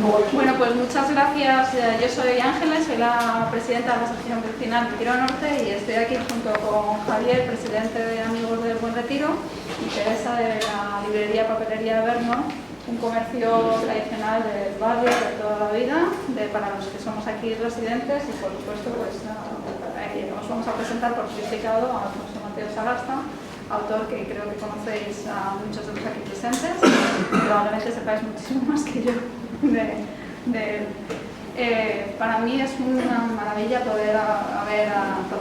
Bueno, pues muchas gracias. Yo soy Ángeles, soy la presidenta de la Asociación Vecinal Retiro Norte y estoy aquí junto con Javier, presidente de Amigos del Buen Retiro, y Teresa de la librería Papelería Verno, un comercio tradicional del barrio de toda la vida, para los que somos aquí residentes, y por supuesto pues, os vamos a presentar por certificado a Alfonso Mateo Sagasta, autor que creo que conocéis a muchos de los aquí presentes, probablemente sepáis muchísimo más que yo de él. Para mí es una maravilla poder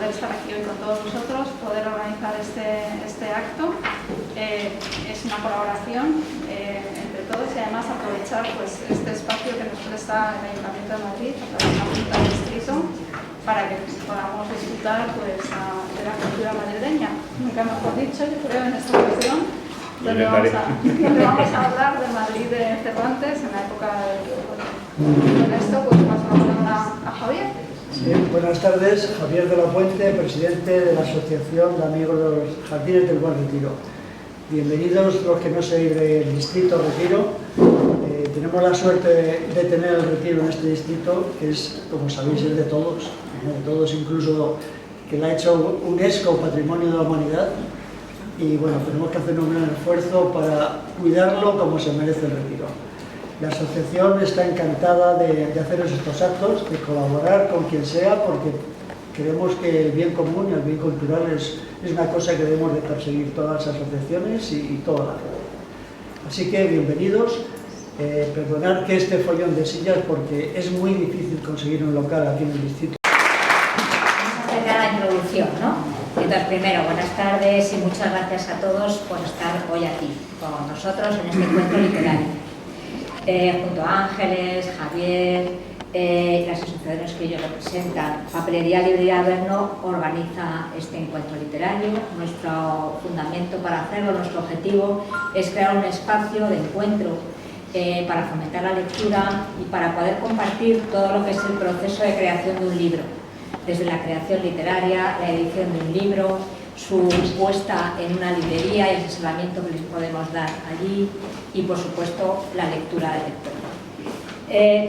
estar aquí hoy con todos vosotros, poder organizar este acto. Es una colaboración entre todos y además aprovechar pues, este espacio que nos presta el Ayuntamiento de Madrid a través de la Junta de Distrito para que podamos disfrutar pues, de la cultura madrileña. Nunca mejor dicho, yo creo, en esta ocasión, donde vamos a hablar de Madrid de Cervantes en la época del Quijote. Con esto pues paso la palabra a Javier. Sí, buenas tardes, Javier de la Puente, presidente de la Asociación de Amigos de los Jardines del Buen Retiro. Bienvenidos los que no sois del distrito Retiro. Tenemos la suerte de tener el Retiro en este distrito, que es, como sabéis, es de todos incluso que la ha hecho UNESCO Patrimonio de la Humanidad. Y bueno, tenemos que hacer un gran esfuerzo para cuidarlo como se merece el Retiro. La asociación está encantada de hacer estos actos, de colaborar con quien sea, porque creemos que el bien común y el bien cultural es una cosa que debemos de perseguir todas las asociaciones y toda la gente. Así que bienvenidos. Perdonad que este follón de sillas porque es muy difícil conseguir un local aquí en el distrito. Vamos a hacer la introducción, ¿no? Entonces, primero, buenas tardes y muchas gracias a todos por estar hoy aquí con nosotros en este encuentro literario. Junto a Ángeles, Javier, las asociaciones que ellos representan, Papelería Librería Verno organiza este encuentro literario. Nuestro fundamento para hacerlo, nuestro objetivo es crear un espacio de encuentro para fomentar la lectura y para poder compartir todo lo que es el proceso de creación de un libro, desde la creación literaria, la edición de un libro, su puesta en una librería y el asesoramiento que les podemos dar allí y, por supuesto, la lectura del lector.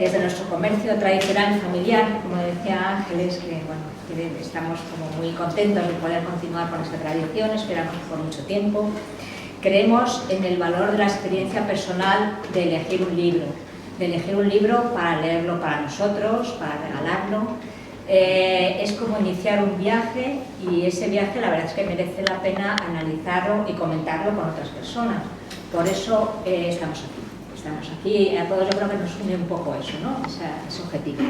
Desde nuestro comercio tradicional y familiar, como decía Ángeles, que estamos como muy contentos de poder continuar con esta tradición, esperamos por mucho tiempo. Creemos en el valor de la experiencia personal de elegir un libro para leerlo para nosotros, para regalarlo. Es como iniciar un viaje y ese viaje la verdad es que merece la pena analizarlo y comentarlo con otras personas. Por eso estamos aquí y a todos yo creo que nos une un poco eso, ¿no? Ese objetivo.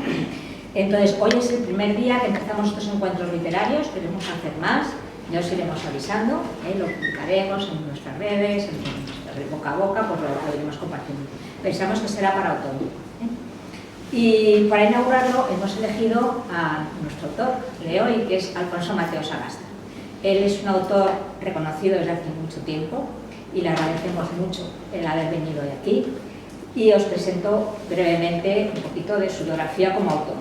Entonces, hoy es el primer día que empezamos estos encuentros literarios, queremos hacer más. Ya os iremos avisando, lo publicaremos en nuestras redes, en boca a boca, pues lo iremos compartiendo. Pensamos que será para otoño. Y para inaugurarlo hemos elegido a nuestro autor de hoy, que es Alfonso Mateo Sagasta. Él es un autor reconocido desde hace mucho tiempo y le agradecemos mucho el haber venido hoy aquí. Y os presento brevemente un poquito de su biografía como autor.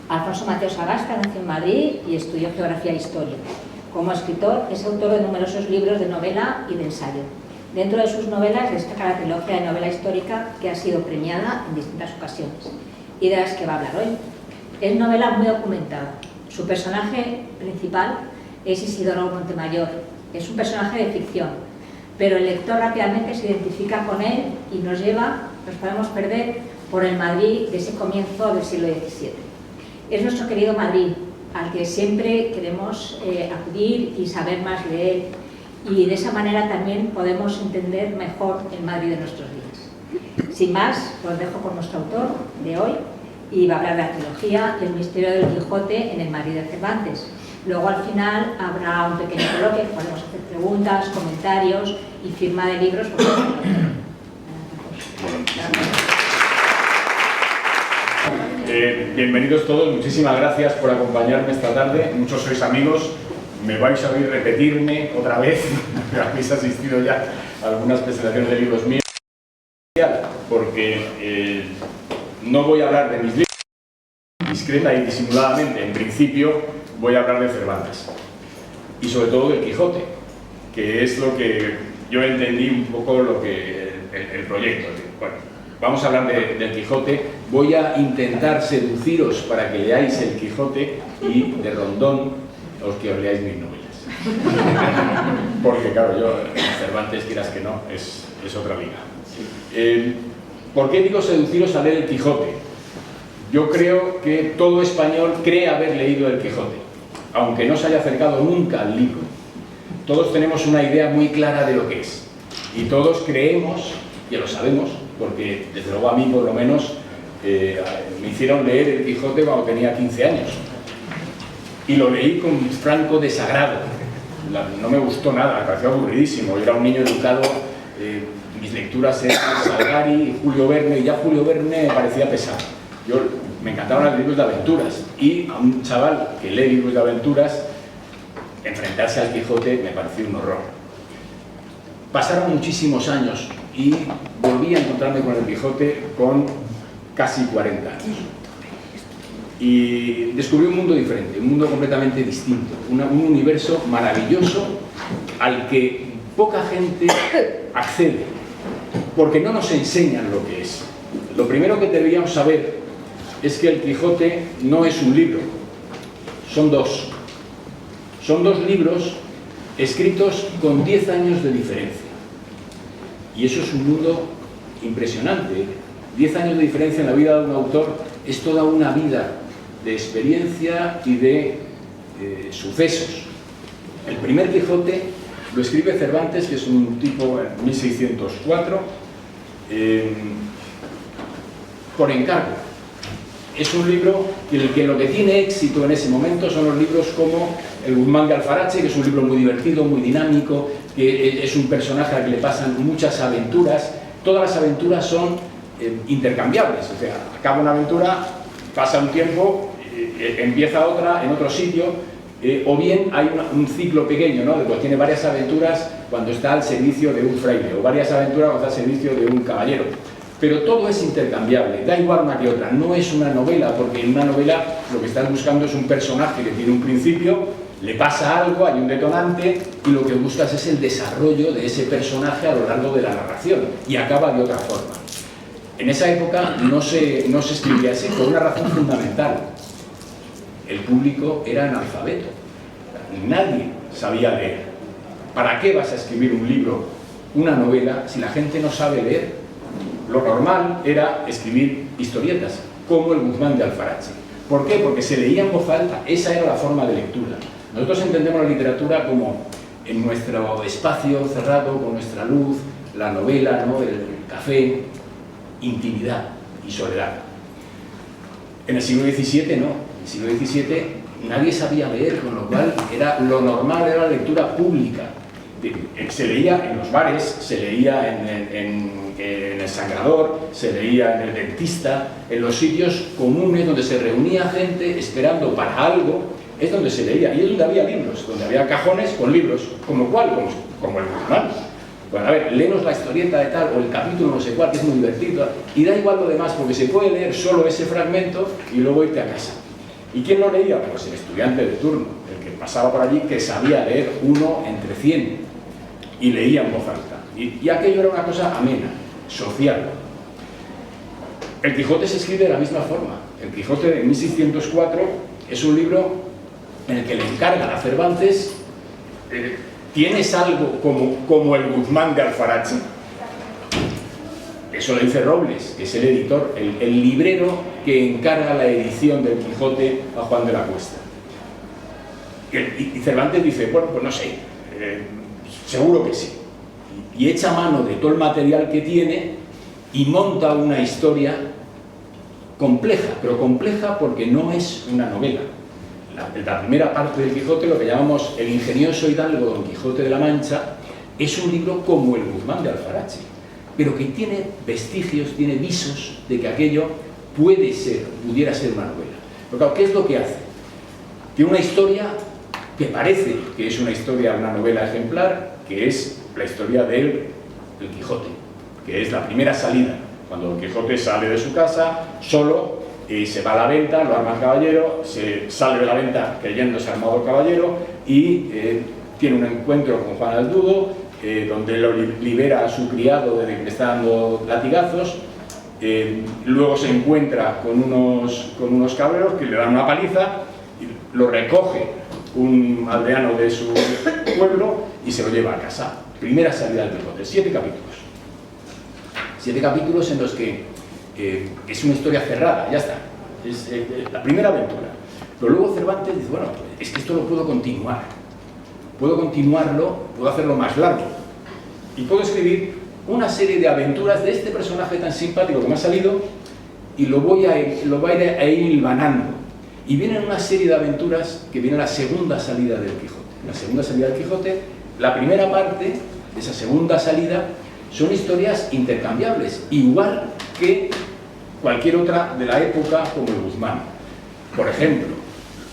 Alfonso Mateo Sagasta nació en Madrid y estudió Geografía e Historia. Como escritor es autor de numerosos libros de novela y de ensayo. Dentro de sus novelas destaca la trilogía de novela histórica que ha sido premiada en distintas ocasiones y de las que va a hablar hoy. Es novela muy documentada. Su personaje principal es Isidoro Montemayor. Es un personaje de ficción, pero el lector rápidamente se identifica con él y nos podemos perder por el Madrid de ese comienzo del siglo XVII. Es nuestro querido Madrid, al que siempre queremos acudir y saber más de él, y de esa manera también podemos entender mejor el Madrid de nuestros días. Sin más, os dejo con nuestro autor de hoy y va a hablar de la trilogía El misterio del Quijote en el Madrid de Cervantes. Luego al final habrá un pequeño coloquio, podemos hacer preguntas, comentarios y firma de libros. Bienvenidos todos, muchísimas gracias por acompañarme esta tarde. Muchos sois amigos, me vais a oír repetirme otra vez, habéis asistido ya a algunas presentaciones de libros míos, porque no voy a hablar de mis libros discreta y disimuladamente. En principio voy a hablar de Cervantes y sobre todo del Quijote, que es lo que yo entendí un poco lo que el proyecto. Bueno, vamos a hablar del Quijote. Voy a intentar seduciros para que leáis el Quijote y de rondón que os leáis mis novelas. Porque claro, yo, Cervantes, quieras que no, es otra liga. ¿Por qué digo seduciros a leer el Quijote? Yo creo que todo español cree haber leído el Quijote, aunque no se haya acercado nunca al libro. Todos tenemos una idea muy clara de lo que es. Y todos creemos, que lo sabemos, porque desde luego a mí por lo menos me hicieron leer el Quijote cuando tenía 15 años. Y lo leí con franco desagrado. No me gustó nada, me pareció aburridísimo. Yo era un niño educado, mis lecturas eran Salgari, Julio Verne, y ya Julio Verne me parecía pesado. Me encantaban los libros de aventuras, y a un chaval que lee libros de aventuras, enfrentarse al Quijote me pareció un horror. Pasaron muchísimos años y volví a encontrarme con el Quijote con casi 40 años. Y descubrí un mundo diferente, un mundo completamente distinto, un universo maravilloso al que poca gente accede, porque no nos enseñan lo que es. Lo primero que deberíamos saber es que el Quijote no es un libro, son dos. Son dos libros escritos con 10 años de diferencia. Y eso es un mundo impresionante. 10 años de diferencia en la vida de un autor es toda una vida de experiencia y de sucesos. El primer Quijote lo escribe Cervantes, que es un tipo en 1604, por encargo. Es un libro en el que lo que tiene éxito en ese momento son los libros como El Guzmán de Alfarache, que es un libro muy divertido, muy dinámico, que es un personaje al que le pasan muchas aventuras. Todas las aventuras son intercambiables, o sea, acaba una aventura, pasa un tiempo, empieza otra en otro sitio, o bien hay un ciclo pequeño, ¿no? Pues tiene varias aventuras cuando está al servicio de un fraile, o varias aventuras cuando está al servicio de un caballero. Pero todo es intercambiable, da igual una que otra. No es una novela, porque en una novela lo que estás buscando es un personaje que tiene un principio, le pasa algo, hay un detonante, y lo que buscas es el desarrollo de ese personaje a lo largo de la narración, y acaba de otra forma. En esa época no se escribía así, por una razón fundamental. El público era analfabeto, nadie sabía leer. ¿Para qué vas a escribir un libro, una novela, si la gente no sabe leer? Lo normal era escribir historietas, como El Guzmán de Alfarache. ¿Por qué? Porque se leía en voz alta, esa era la forma de lectura. Nosotros entendemos la literatura como en nuestro espacio cerrado, con nuestra luz, la novela, ¿no? El café, intimidad y soledad. En el siglo XVII no, en el siglo XVII nadie sabía leer, con lo cual lo normal era la lectura pública. Se leía en los bares, se leía en el sangrador, se leía en el dentista, en los sitios comunes donde se reunía gente esperando para algo, es donde se leía, y es donde había libros, donde había cajones con libros, ¿como cuál? Como el Guzmán. Bueno, a ver, léenos la historieta de tal, o el capítulo no sé cuál, que es muy divertido, y da igual lo demás, porque se puede leer solo ese fragmento y luego irte a casa. ¿Y quién lo leía? Pues el estudiante de turno, el que pasaba por allí, que sabía leer 1 entre 100, y leía en voz alta. Y aquello era una cosa amena, social. El Quijote se escribe de la misma forma. El Quijote de 1604 es un libro en el que le encargan a Cervantes, ¿tienes algo como el Guzmán de Alfarache? Eso lo dice Robles, que es el editor, el librero que encarga la edición del Quijote a Juan de la Cuesta. Y Cervantes dice, bueno, pues no sé, seguro que sí. Y echa mano de todo el material que tiene y monta una historia compleja, pero compleja porque no es una novela. La primera parte del Quijote, lo que llamamos el ingenioso hidalgo Don Quijote de la Mancha, es un libro como el Guzmán de Alfarache, pero que tiene vestigios, tiene visos de que aquello pudiera ser una novela. Pero claro, ¿qué es lo que hace? Tiene una historia que parece que es una historia, una novela ejemplar, que es la historia del Quijote, que es la primera salida, cuando Don Quijote sale de su casa solo, se va a la venta, lo arma el caballero, se sale de la venta creyéndose armado el caballero y tiene un encuentro con Juan Aldudo, donde lo libera a su criado de que le está dando latigazos, luego se encuentra con unos cabreros que le dan una paliza, y lo recoge un aldeano de su pueblo y se lo lleva a casa. Primera salida del Quijote, 7 capítulos. 7 capítulos en los que es una historia cerrada, ya está. Es la primera aventura. Pero luego Cervantes dice, bueno, es que esto lo puedo continuar. Puedo continuarlo, puedo hacerlo más largo. Y puedo escribir una serie de aventuras de este personaje tan simpático que me ha salido y lo voy a ir hilvanando. Y vienen una serie de aventuras que viene la segunda salida del Quijote. La segunda salida del Quijote, la primera parte de esa segunda salida son historias intercambiables, igual que cualquier otra de la época como el Guzmán. Por ejemplo,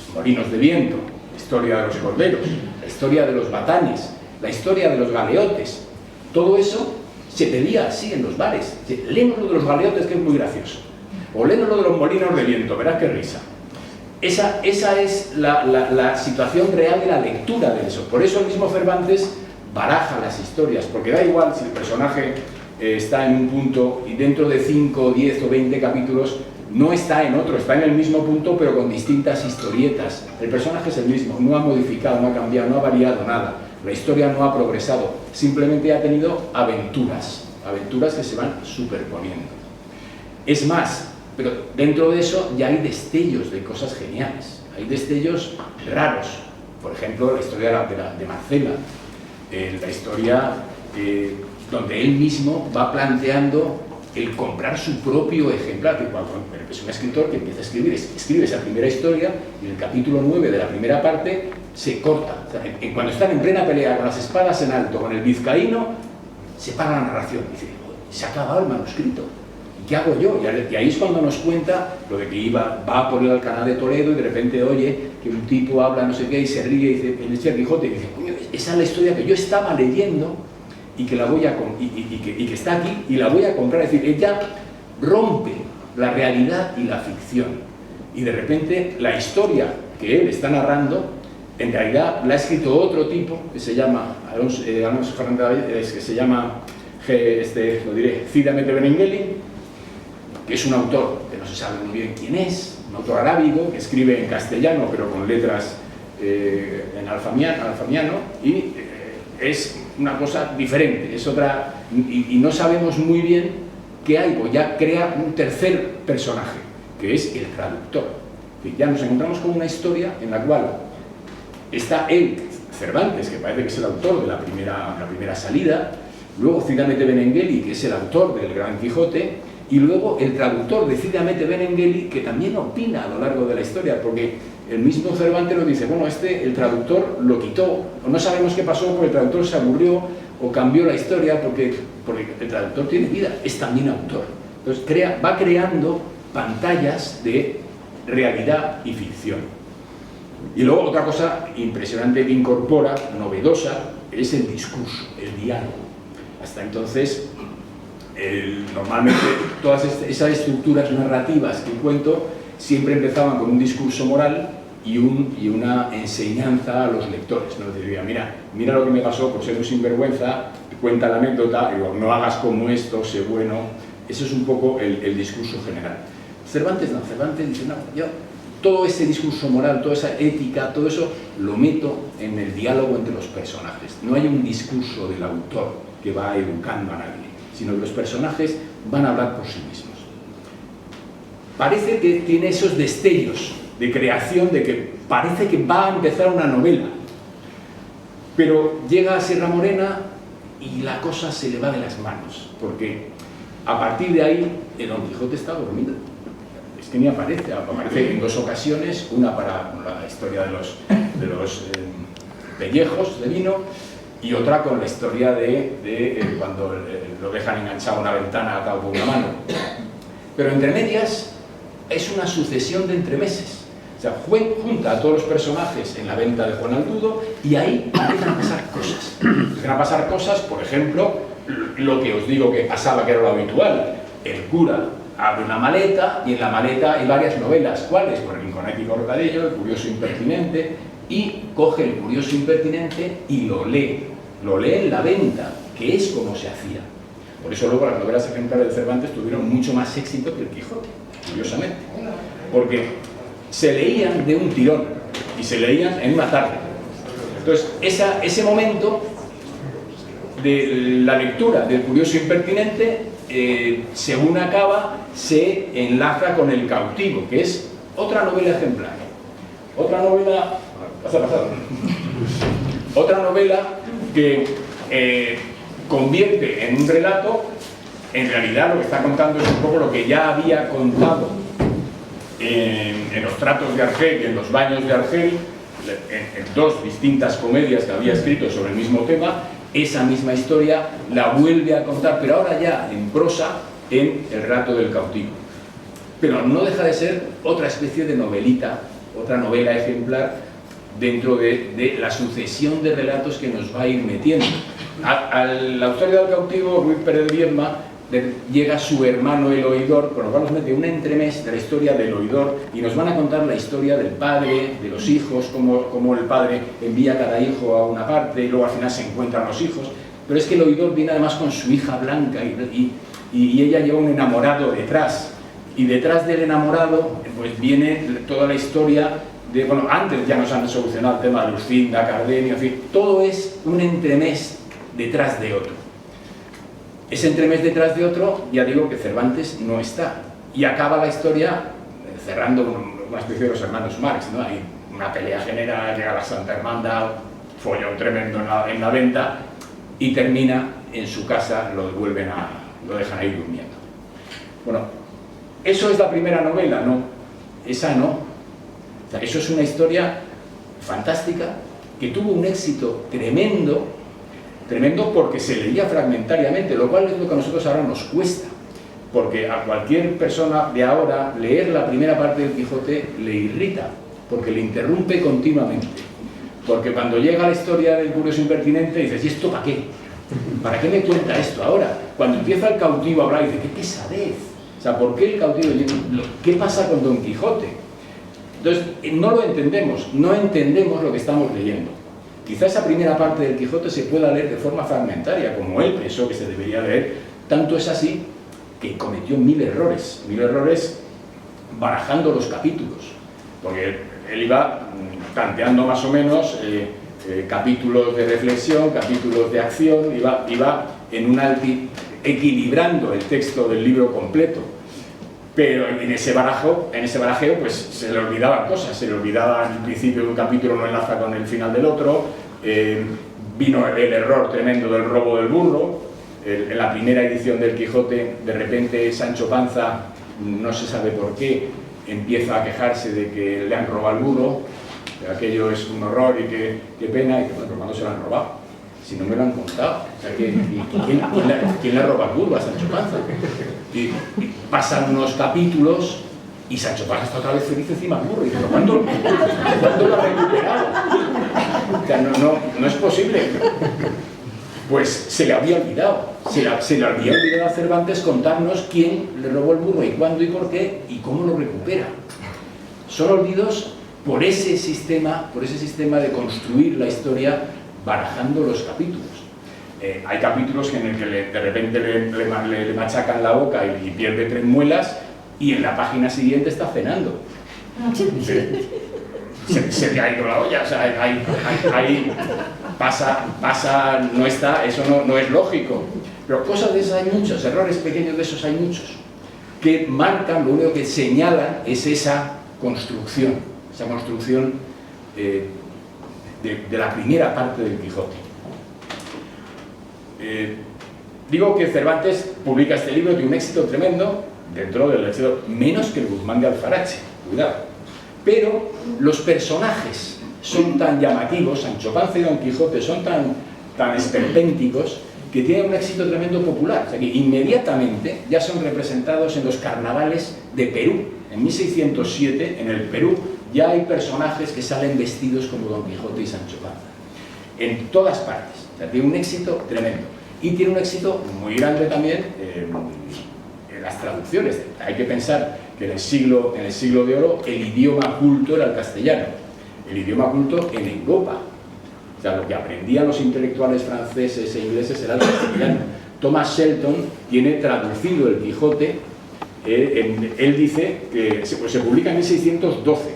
los molinos de viento, la historia de los corderos, la historia de los batanes, la historia de los galeotes. Todo eso se pedía así en los bares. Léenos lo de los galeotes, que es muy gracioso. O léenos lo de los molinos de viento, verás qué risa. Esa es la situación real de la lectura de eso. Por eso el mismo Cervantes baraja las historias, porque da igual si el personaje está en un punto y dentro de 5, 10 o 20 capítulos no está en otro, está en el mismo punto pero con distintas historietas. El personaje es el mismo, no ha modificado, no ha cambiado, no ha variado nada. La historia no ha progresado, simplemente ha tenido aventuras que se van superponiendo. Es más, pero dentro de eso ya hay destellos de cosas geniales, hay destellos raros. Por ejemplo, la historia de Marcela, la historia donde él mismo va planteando el comprar su propio ejemplar, que es un escritor que empieza a escribir, escribe esa primera historia y en el capítulo 9 de la primera parte se corta. O sea, cuando están en plena pelea con las espadas en alto, con el vizcaíno, se para la narración y dice, se ha acabado el manuscrito, ¿qué hago yo? Y ahí es cuando nos cuenta lo de que va por el Alcalá de Toledo y de repente oye que un tipo habla no sé qué y se ríe y dice, en el Quijote, y dice, coño, esa es la historia que yo estaba leyendo y que que está aquí y la voy a comprar. Es decir, ella rompe la realidad y la ficción y de repente la historia que él está narrando en realidad la ha escrito otro tipo que se llama Alonso Fernández, que se llama Cide Hamete Benengeli, que es un autor que no se sabe muy bien quién es, un autor arábigo que escribe en castellano pero con letras en alfamiano y es una cosa diferente, es otra, y no sabemos muy bien qué hay, pues ya crea un tercer personaje, que es el traductor. Y ya nos encontramos con una historia en la cual está él, Cervantes, que parece que es el autor de la primera salida, luego Cide Hamete Benengeli, que es el autor del Gran Quijote, y luego el traductor de Cide Hamete Benengeli, que también opina a lo largo de la historia, porque el mismo Cervantes lo dice, bueno, el traductor lo quitó, o no sabemos qué pasó porque el traductor se aburrió o cambió la historia porque el traductor tiene vida, es también autor. Entonces va creando pantallas de realidad y ficción. Y luego otra cosa impresionante que incorpora, novedosa, es el discurso, el diálogo. Hasta entonces, normalmente todas esas estructuras narrativas que cuento siempre empezaban con un discurso moral y una enseñanza a los lectores, ¿no? Decía, mira lo que me pasó por ser un sinvergüenza, cuenta la anécdota, digo, no hagas como esto, sé bueno. Eso es un poco el discurso general. Cervantes no, Cervantes dice, no, yo todo ese discurso moral, toda esa ética, todo eso lo meto en el diálogo entre los personajes. No hay un discurso del autor que va educando a nadie, sino que los personajes van a hablar por sí mismos. Parece que tiene esos destellos de creación, de que parece que va a empezar una novela, pero llega a Sierra Morena y la cosa se le va de las manos, porque a partir de ahí el Don Quijote está dormido. Es que ni aparece en 2 ocasiones, una para la historia de los pellejos de vino y otra con la historia de cuando lo dejan enganchado a una ventana atado por una mano. Pero entre medias es una sucesión de entremeses. O sea, junta a todos los personajes en la venta de Juan Aldudo y ahí empiezan a pasar cosas. Empiezan a pasar cosas, por ejemplo, lo que os digo que pasaba, que era lo habitual. El cura abre una maleta y en la maleta hay varias novelas. ¿Cuáles? Por el Rinconete y Corcadillo, El curioso impertinente, y coge el curioso impertinente y lo lee en la venta, que es como se hacía. Por eso luego las novelas ejemplares de Cervantes tuvieron mucho más éxito que el Quijote, curiosamente. Porque se leían de un tirón y se leían en una tarde. Entonces, ese momento de la lectura del Curioso Impertinente, según acaba, se enlaza con El Cautivo, que es otra novela ejemplar. Otra novela... Otra novela que convierte en un relato, en realidad lo que está contando es un poco lo que ya había contado en los tratos de Argel y en los baños de Argel, en dos distintas comedias que había escrito sobre el mismo tema. Esa misma historia la vuelve a contar, pero ahora ya en prosa, en El relato del cautivo. Pero no deja de ser otra especie de novelita, otra novela ejemplar dentro de la sucesión de relatos que nos va a ir metiendo. A la historia del cautivo, Ruiz Pérez de Viedma, llega su hermano el oidor, con lo cual nos mete un entremés de la historia del oidor y nos van a contar la historia del padre, de los hijos, cómo el padre envía a cada hijo a una parte y luego al final se encuentran los hijos. Pero es que el oidor viene además con su hija Blanca y ella lleva un enamorado detrás. Y detrás del enamorado pues viene toda la historia de, bueno, antes ya nos han solucionado el tema de Lucinda, Cardenio, en fin, todo es un entremés detrás de otro. Ese entremés detrás de otro, ya digo que Cervantes no está. Y acaba la historia cerrando una especie de los hermanos Marx, ¿no? Hay una pelea general, llega la Santa Hermandad, follón tremendo en la venta y termina en su casa, lo dejan ahí durmiendo. Bueno, ¿eso es la primera novela? No, esa no. O sea, eso es una historia fantástica que tuvo un éxito tremendo porque se leía fragmentariamente, lo cual es lo que a nosotros ahora nos cuesta, porque a cualquier persona de ahora leer la primera parte del Quijote le irrita, porque le interrumpe continuamente, porque cuando llega la historia del Curioso Impertinente dices, ¿y esto para qué? ¿Para qué me cuenta esto ahora? Cuando empieza el cautivo a hablar dice, ¿qué pesadez? O sea, ¿por qué el cautivo? ¿Qué pasa con Don Quijote? Entonces, no lo entendemos, no entendemos lo que estamos leyendo. Quizá esa primera parte del Quijote se pueda leer de forma fragmentaria, como él pensó que se debería leer. Tanto es así que cometió mil errores barajando los capítulos, porque él iba planteando más o menos capítulos de reflexión, capítulos de acción, iba en equilibrando el texto del libro completo. Pero en ese barajeo pues se le olvidaban cosas, se le olvidaba el principio de un capítulo no enlaza con el final del otro, vino el error tremendo del robo del burro. En la primera edición del Quijote, de repente Sancho Panza, no se sabe por qué, empieza a quejarse de que le han robado el burro, que aquello es un horror y qué pena, y que bueno, ¿cuándo se lo han robado? Si no me lo han contado. O sea, ¿quién le roba el burro a Sancho Panza? Y pasan unos capítulos y Sancho Panza está otra vez feliz encima del burro. Y dice, ¿cuándo lo ha recuperado? O sea, no es posible. Pues se le había olvidado. Se le había olvidado a Cervantes contarnos quién le robó el burro y cuándo y por qué y cómo lo recupera. Son olvidos por ese sistema de construir la historia barajando los capítulos. Hay capítulos en el que de repente le machacan la boca y pierde 3 muelas y en la página siguiente está cenando. Se le ha ido la olla, o sea, ahí pasa, no está, eso no es lógico. Pero cosas de esas hay muchos, errores pequeños de esos hay muchos, que marcan, lo único que señalan es esa construcción de la primera parte del Quijote. Digo que Cervantes publica este libro de un éxito tremendo, dentro del éxito menos que el Guzmán de Alfarache, cuidado. Pero los personajes son tan llamativos, Sancho Panza y Don Quijote son tan esperpénticos, que tienen un éxito tremendo popular. O sea que inmediatamente ya son representados en los carnavales de Perú. En 1607, en el Perú, ya hay personajes que salen vestidos como Don Quijote y Sancho Panza. En todas partes. O sea, tiene un éxito tremendo. Y tiene un éxito muy grande también en las traducciones. Hay que pensar que en el siglo de oro el idioma culto era el castellano. El idioma culto en Europa. O sea, lo que aprendían los intelectuales franceses e ingleses era el castellano. Thomas Shelton tiene traducido el Quijote. Él dice que se publica en 1612,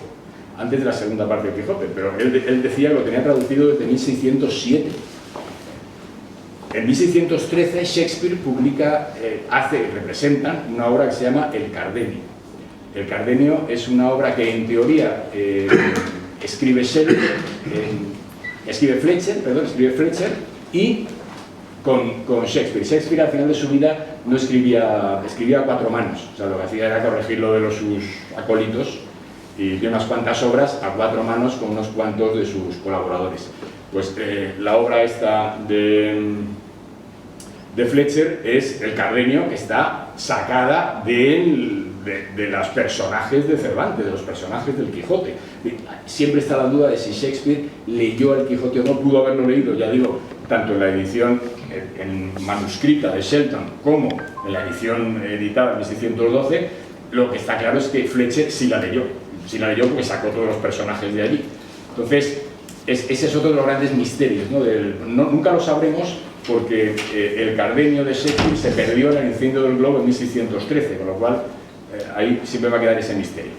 antes de la segunda parte del Quijote, pero él decía que lo tenía traducido desde 1607. En 1613 Shakespeare representa una obra que se llama El Cardenio. El Cardenio es una obra que en teoría escribe Fletcher y con Shakespeare. Shakespeare al final de su vida no escribía a cuatro manos, o sea, lo que hacía era corregirlo de sus acólitos y tiene unas cuantas obras a cuatro manos con unos cuantos de sus colaboradores. Pues la obra esta de Fletcher es El Cardenio, que está sacada de los personajes de Cervantes, de los personajes del Quijote. Siempre está la duda de si Shakespeare leyó el Quijote o no. Pudo haberlo leído, ya digo, tanto en la edición en manuscrita de Shelton como en la edición editada en 1612. Lo que está claro es que Fletcher sí la leyó porque sacó todos los personajes de allí. Entonces, ese es otro de los grandes misterios, ¿no? Nunca lo sabremos, porque el Cardenio de Shakespeare se perdió en el incendio del Globo en 1613, con lo cual ahí siempre va a quedar ese misterio.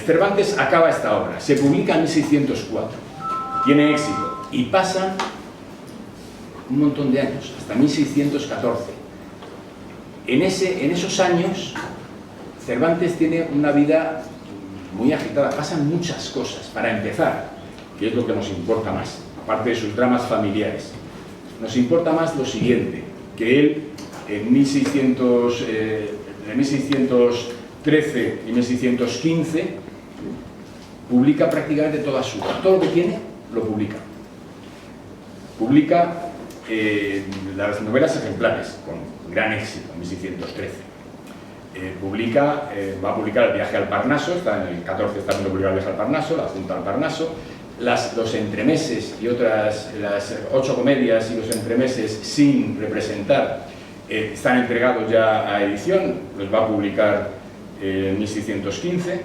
Cervantes acaba esta obra, se publica en 1604, tiene éxito y pasan un montón de años, hasta 1614. En esos años Cervantes tiene una vida muy agitada, pasan muchas cosas. Para empezar, que es lo que nos importa más, aparte de sus dramas familiares, nos importa más lo siguiente, que él en 1613 y 1615 publica prácticamente toda su obra, todo lo que tiene lo publica. Publica las novelas ejemplares con gran éxito en 1613. Va a publicar El viaje al Parnaso, está en el 14 está publicado El viaje al Parnaso, La Junta al Parnaso, los entremeses y las 8 comedias y los entremeses sin representar están entregados ya a edición, los va a publicar en 1615.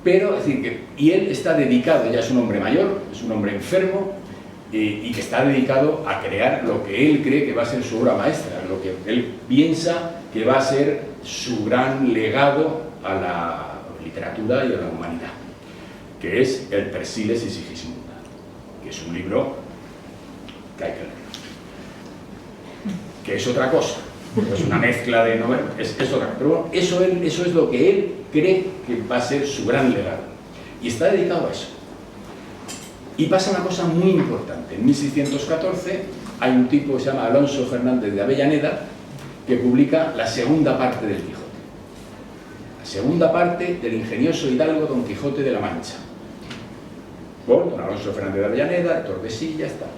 Pero, es decir, y él está dedicado, ya es un hombre mayor, es un hombre enfermo, y que está dedicado a crear lo que él cree que va a ser su obra maestra, lo que él piensa que va a ser su gran legado a la literatura y a la humanidad, que es el Persiles y Sigismunda, que es un libro que hay que leer, que es otra cosa, es una mezcla de novelas, es otra, pero bueno, eso es lo que él cree que va a ser su gran legado, y está dedicado a eso. Y pasa una cosa muy importante. En 1614 hay un tipo que se llama Alonso Fernández de Avellaneda que publica la segunda parte del Quijote. La segunda parte del ingenioso hidalgo Don Quijote de la Mancha. Por don Alonso Fernández de Avellaneda, de Tordesillas, tal.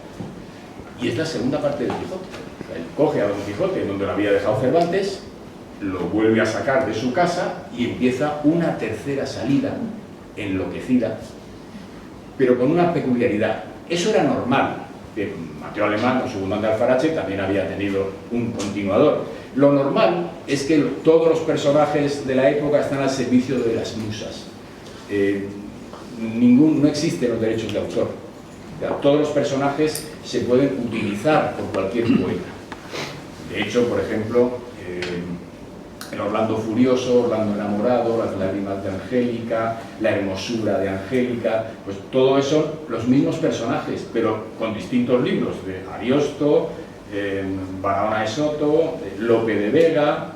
Y es la segunda parte del Quijote. Él coge a Don Quijote, donde lo había dejado Cervantes, lo vuelve a sacar de su casa y empieza una tercera salida enloquecida, pero con una peculiaridad. Eso era normal. Mateo Alemán, con su Guzmán de Alfarache, también había tenido un continuador. Lo normal es que todos los personajes de la época están al servicio de las musas. No existen los derechos de autor. O sea, todos los personajes se pueden utilizar por cualquier poeta. De hecho, por ejemplo, el Orlando Furioso, Orlando Enamorado, Las lágrimas de Angélica, La hermosura de Angélica, pues todo eso, los mismos personajes, pero con distintos libros, de Ariosto, Barahona de Soto, Lope de Vega,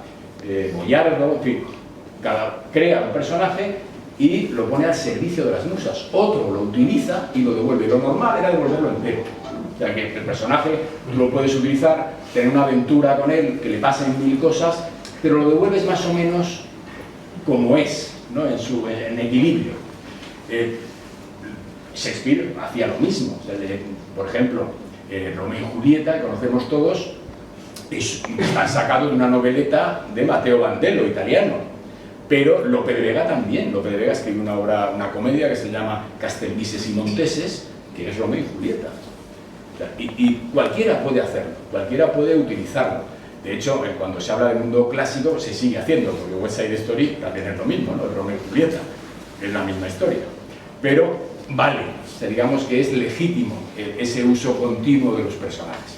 Boiardo, en fin, crea un personaje y lo pone al servicio de las musas. Otro lo utiliza y lo devuelve. Lo normal era devolverlo entero. O sea, que el personaje tú lo puedes utilizar, tener una aventura con él, que le pasen mil cosas, pero lo devuelves más o menos como es, ¿no? en equilibrio. Shakespeare hacía lo mismo. O sea, por ejemplo, Romeo y Julieta, que conocemos todos, están sacados de una noveleta de Matteo Bandello, italiano. Pero Lope de Vega también. Lope de Vega escribió una comedia que se llama Castelvises y Monteses, que es Romeo y Julieta. O sea, y cualquiera puede hacerlo, cualquiera puede utilizarlo. De hecho, cuando se habla del mundo clásico se sigue haciendo, porque West Side Story también es lo mismo, ¿no? Romeo y Julieta, es la misma historia. Pero vale, O sea, digamos que es legítimo ese uso continuo de los personajes.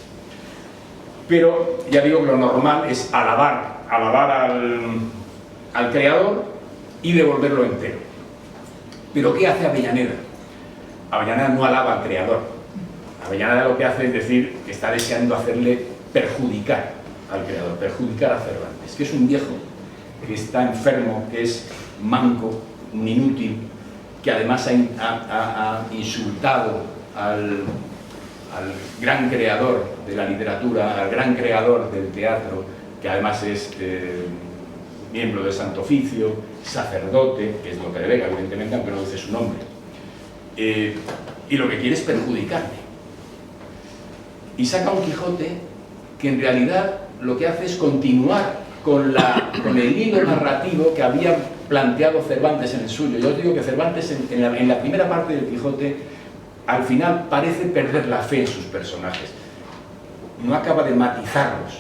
Pero ya digo que lo normal es alabar al creador y devolverlo entero. ¿Pero qué hace Avellaneda? Avellaneda no alaba al creador. Avellaneda lo que hace es decir que está deseando hacerle perjudicar al creador, perjudicar a Cervantes, que es un viejo, que está enfermo, que es manco, un inútil, que además ha insultado al gran creador de la literatura, al gran creador del teatro, que además es miembro del Santo Oficio, sacerdote, que es Lope de Vega, evidentemente, aunque no dice su nombre. Y lo que quiere es perjudicarle. Y saca un Quijote que en realidad lo que hace es continuar con el hilo narrativo que había planteado Cervantes en el suyo. Yo os digo que Cervantes en la primera parte del Quijote al final parece perder la fe en sus personajes, no acaba de matizarlos,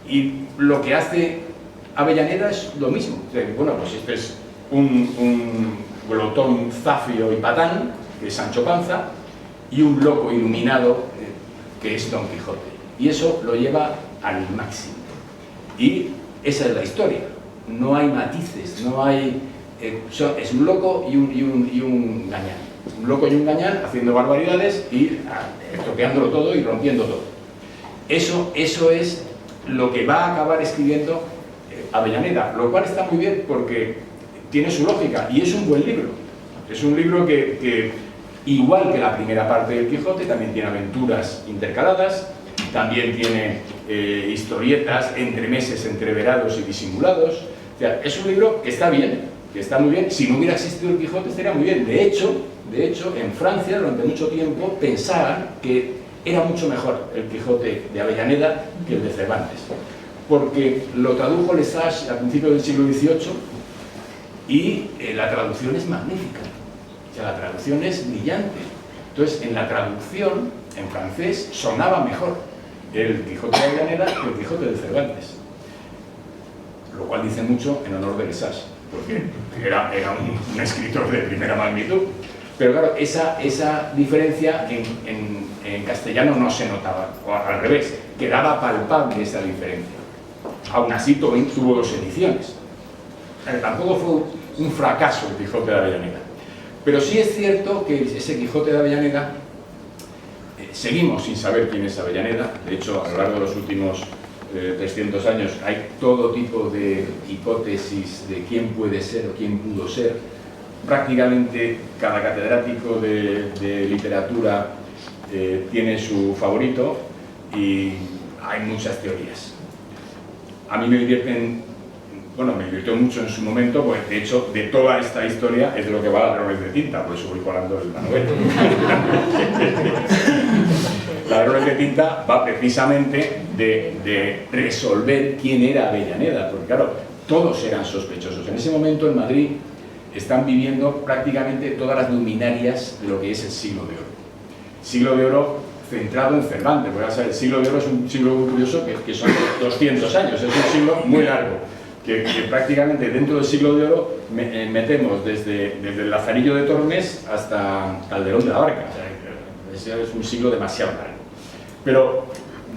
y lo que hace Avellaneda es lo mismo. Bueno, pues este es un glotón, zafio y patán, que es Sancho Panza, y un loco iluminado, que es Don Quijote, y eso lo lleva al máximo, y esa es la historia, no hay matices, no hay... es un loco y un gañán. Un loco y un gañán haciendo barbaridades y estropeándolo todo y rompiendo todo. Eso es lo que va a acabar escribiendo Avellaneda, lo cual está muy bien porque tiene su lógica y es un buen libro. Es un libro que igual que la primera parte del Quijote, también tiene aventuras intercaladas, también tiene historietas, entremeses entreverados y disimulados. O sea, es un libro que está bien, que está muy bien. Si no hubiera existido el Quijote estaría muy bien. De hecho, en Francia durante mucho tiempo pensaban que era mucho mejor el Quijote de Avellaneda que el de Cervantes, porque lo tradujo Lesage a principios del siglo XVIII y la traducción es magnífica, o sea, la traducción es brillante. Entonces, en la traducción, en francés, sonaba mejor el Quijote de Avellaneda que el Quijote de Cervantes, lo cual dice mucho en honor de Lesage, porque era un escritor de primera magnitud. Pero claro, esa diferencia en castellano no se notaba, o al revés, quedaba palpable esa diferencia. Aún así tuvo 2 ediciones. Tampoco fue un fracaso el Quijote de Avellaneda. Pero sí es cierto que ese Quijote de Avellaneda, seguimos sin saber quién es Avellaneda. De hecho, a lo largo de los últimos 300 años hay todo tipo de hipótesis de quién puede ser o quién pudo ser. Prácticamente cada catedrático de literatura tiene su favorito y hay muchas teorías. A mí me divirtió mucho en su momento, porque de hecho de toda esta historia es de lo que va Ladrones de Tinta, por eso voy colando la novela. Ladrones de Tinta va precisamente de resolver quién era Avellaneda, porque claro, todos eran sospechosos. En ese momento en Madrid están viviendo prácticamente todas las luminarias de lo que es el siglo de oro. Siglo de oro centrado en Cervantes, porque el siglo de oro es un siglo muy curioso que son 200 años, es un siglo muy largo, que prácticamente dentro del siglo de oro metemos desde el Lazarillo de Tormes hasta Calderón de la Barca. O sea, ese es un siglo demasiado largo. Pero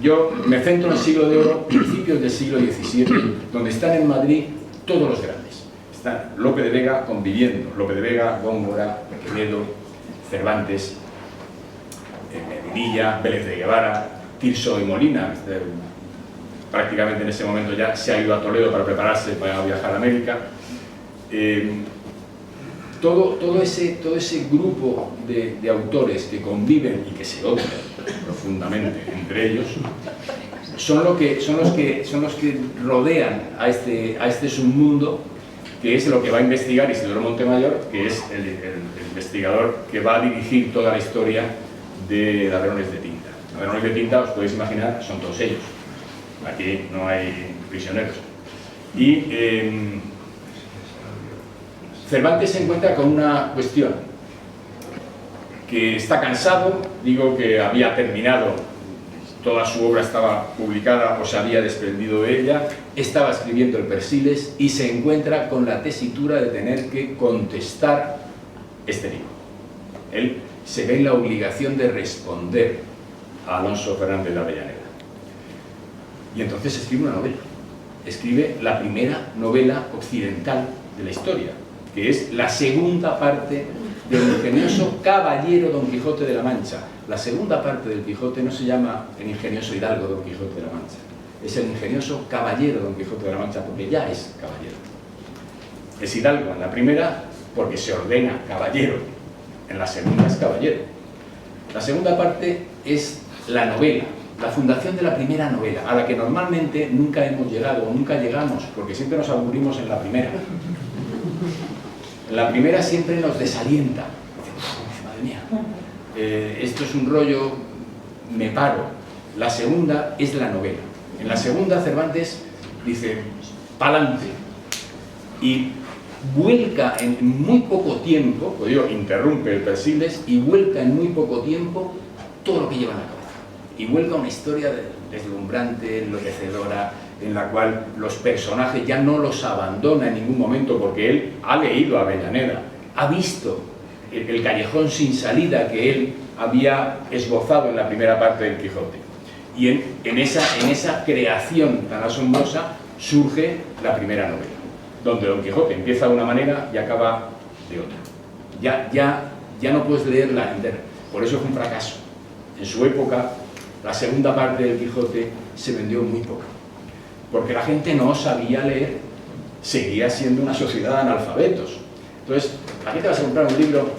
yo me centro en el siglo de oro, principios del siglo XVII, donde están en Madrid todos los grandes. Está Lope de Vega conviviendo, Lope de Vega, Góngora, Quevedo, Cervantes, Medinilla, Vélez de Guevara, Tirso y Molina. Prácticamente en ese momento ya se ha ido a Toledo para prepararse para viajar a América. Todo ese grupo de autores que conviven y que se odian profundamente entre ellos son los que rodean a este submundo, que es lo que va a investigar Isidoro Montemayor, que es el investigador que va a dirigir toda la historia de Ladrones de Tinta. Ladrones de Tinta, os podéis imaginar, son todos ellos. Aquí no hay prisioneros. Y Cervantes se encuentra con una cuestión, que está cansado, digo que había terminado, toda su obra estaba publicada o se había desprendido de ella, estaba escribiendo el Persiles y se encuentra con la tesitura de tener que contestar este libro. Él se ve en la obligación de responder a Alonso Fernández de Avellaneda. Y entonces escribe una novela. Escribe la primera novela occidental de la historia, que es la segunda parte del ingenioso caballero Don Quijote de la Mancha. La segunda parte del Quijote no se llama el ingenioso hidalgo Don Quijote de la Mancha, es el ingenioso caballero Don Quijote de la Mancha, porque ya es caballero. Es hidalgo en la primera porque se ordena caballero, en la segunda es caballero. La segunda parte es la novela, la fundación de la primera novela, a la que normalmente nunca hemos llegado, o nunca llegamos, porque siempre nos aburrimos en la primera. En la primera siempre nos desalienta. Madre mía, esto es un rollo, me paro. La segunda es la novela. En la segunda Cervantes dice, pa'lante, y vuelca en muy poco tiempo, pues digo, interrumpe el Persiles y vuelca en muy poco tiempo todo lo que lleva en la cabeza. Y vuelca una historia deslumbrante, enloquecedora, en la cual los personajes ya no los abandona en ningún momento, porque él ha leído a Avellaneda, ha visto el callejón sin salida que él había esbozado en la primera parte del Quijote. Y en esa creación tan asombrosa surge la primera novela, donde Don Quijote empieza de una manera y acaba de otra. Ya no puedes leerla entera. Por eso fue un fracaso. En su época, la segunda parte del Quijote se vendió muy poco, porque la gente no sabía leer, seguía siendo una sociedad de analfabetos. Entonces, ¿a qué te vas a comprar un libro?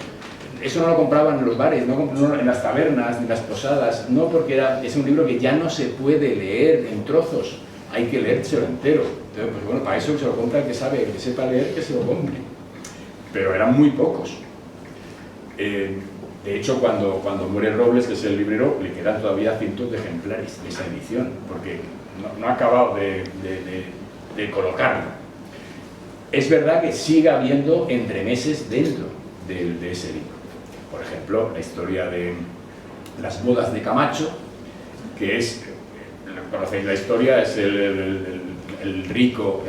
Eso no lo compraban en los bares, no en las tabernas, ni en las posadas, no, porque es un libro que ya no se puede leer en trozos, hay que leérselo entero. Entonces, pues bueno, para eso se lo compra el que sabe, el que sepa leer, que se lo compre. Pero eran muy pocos. De hecho, cuando muere Robles, que es el librero, le quedan todavía cientos de ejemplares de esa edición, porque no ha acabado de colocarlo. Es verdad que sigue habiendo entremeses dentro de ese libro. Por ejemplo, la historia de las bodas de Camacho, que es, conocéis la historia, es el rico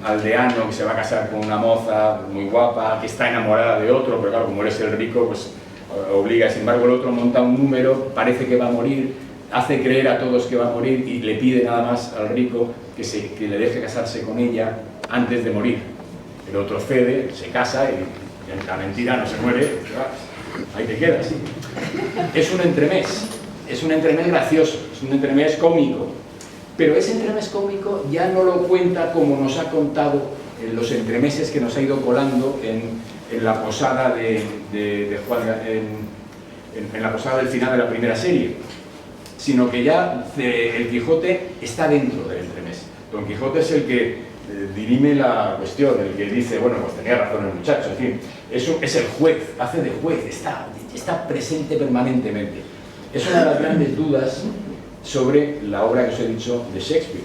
aldeano que se va a casar con una moza muy guapa, que está enamorada de otro, pero claro, como eres el rico, pues obliga. Sin embargo, el otro monta un número, parece que va a morir, hace creer a todos que va a morir y le pide nada más al rico que le deje casarse con ella antes de morir. El otro cede, se casa y la mentira no se muere, ahí te quedas. Es un entremés gracioso, es un entremés cómico. Pero ese entremés cómico ya no lo cuenta como nos ha contado en los entremeses que nos ha ido colando en la posada de Juan, en la posada del final de la primera serie, sino que ya el Quijote está dentro del entremés. Don Quijote es el que dirime la cuestión, el que dice, bueno, pues tenía razón el muchacho, en fin, es el juez, hace de juez, está presente permanentemente. Es una de las grandes dudas sobre la obra que os he dicho de Shakespeare.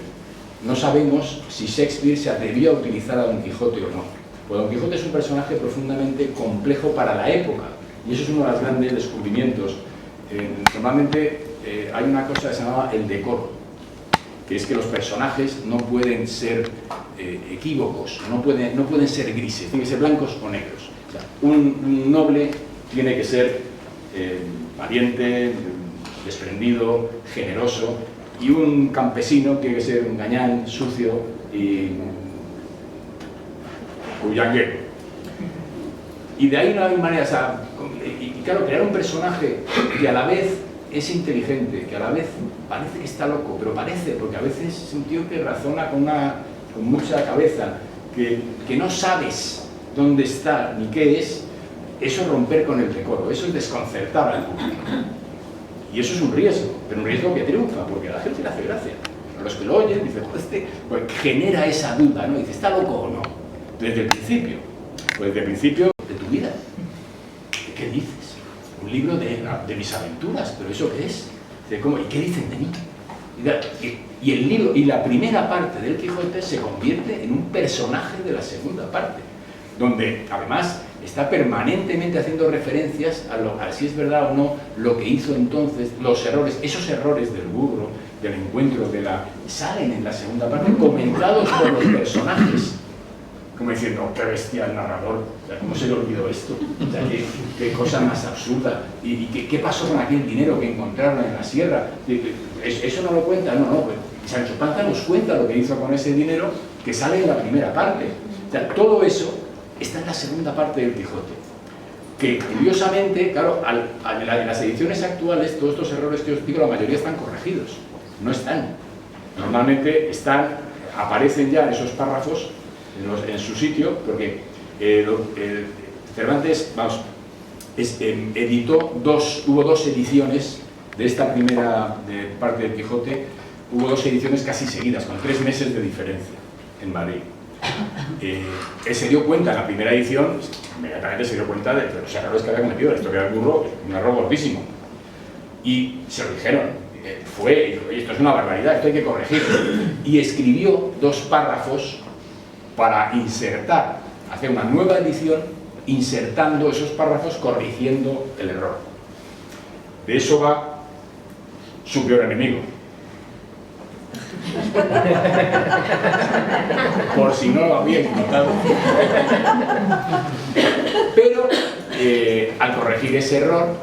No sabemos si Shakespeare se atrevió a utilizar a Don Quijote o no. Pues Don Quijote es un personaje profundamente complejo para la época, y eso es uno de los grandes descubrimientos. Normalmente hay una cosa que se llama el decoro, que es que los personajes no pueden ser equívocos, no pueden ser grises, tienen que ser blancos o negros. O sea, un noble tiene que ser valiente, desprendido, generoso, y un campesino tiene que ser un gañán, sucio y bullanguero. Y de ahí no hay manera, o sea, y claro, crear un personaje que a la vez es inteligente, que a la vez parece que está loco, pero parece, porque a veces es un tío que razona con mucha cabeza, que no sabes dónde está ni qué es, eso es romper con el decoro, eso es desconcertar al público. Y eso es un riesgo, pero un riesgo que triunfa, porque a la gente le hace gracia. A los que lo oyen dicen, pues genera esa duda, ¿no? Dice, ¿está loco o no? Desde el principio, pues desde el principio de tu vida. ¿Qué dices? Un libro de mis aventuras, ¿pero eso qué es? ¿Cómo? ¿Y qué dicen de mí? Y el libro, y la primera parte del Quijote se convierte en un personaje de la segunda parte, donde además está permanentemente haciendo referencias a si es verdad o no lo que hizo entonces, los errores, esos errores del burro, del encuentro, salen en la segunda parte comentados por los personajes. como diciendo, qué bestia el narrador, o sea, ¿cómo se le olvidó esto? O sea, qué cosa más absurda. ¿Y qué pasó con aquel dinero que encontraron en la sierra? ¿Eso no lo cuenta? No, pues Sancho Panza nos cuenta lo que hizo con ese dinero que sale en la primera parte. O sea, todo eso está en la segunda parte del Quijote. Que curiosamente, claro, en las ediciones actuales, todos estos errores que os digo, la mayoría están corregidos. No están. Normalmente aparecen ya esos párrafos en su sitio, porque Cervantes, vamos, hubo dos ediciones de esta primera parte del Quijote, hubo dos ediciones casi seguidas, con 3 meses de diferencia en Madrid. Él se dio cuenta en la primera edición, inmediatamente se dio cuenta de los errores que había cometido, la historia del burro, un error gordísimo. Y se lo dijeron, esto es una barbaridad, esto hay que corregir. Y escribió 2 párrafos para insertar, hacer una nueva edición, insertando esos párrafos, corrigiendo el error. De eso va su peor enemigo. Por si no lo habíais notado. Pero al corregir ese error,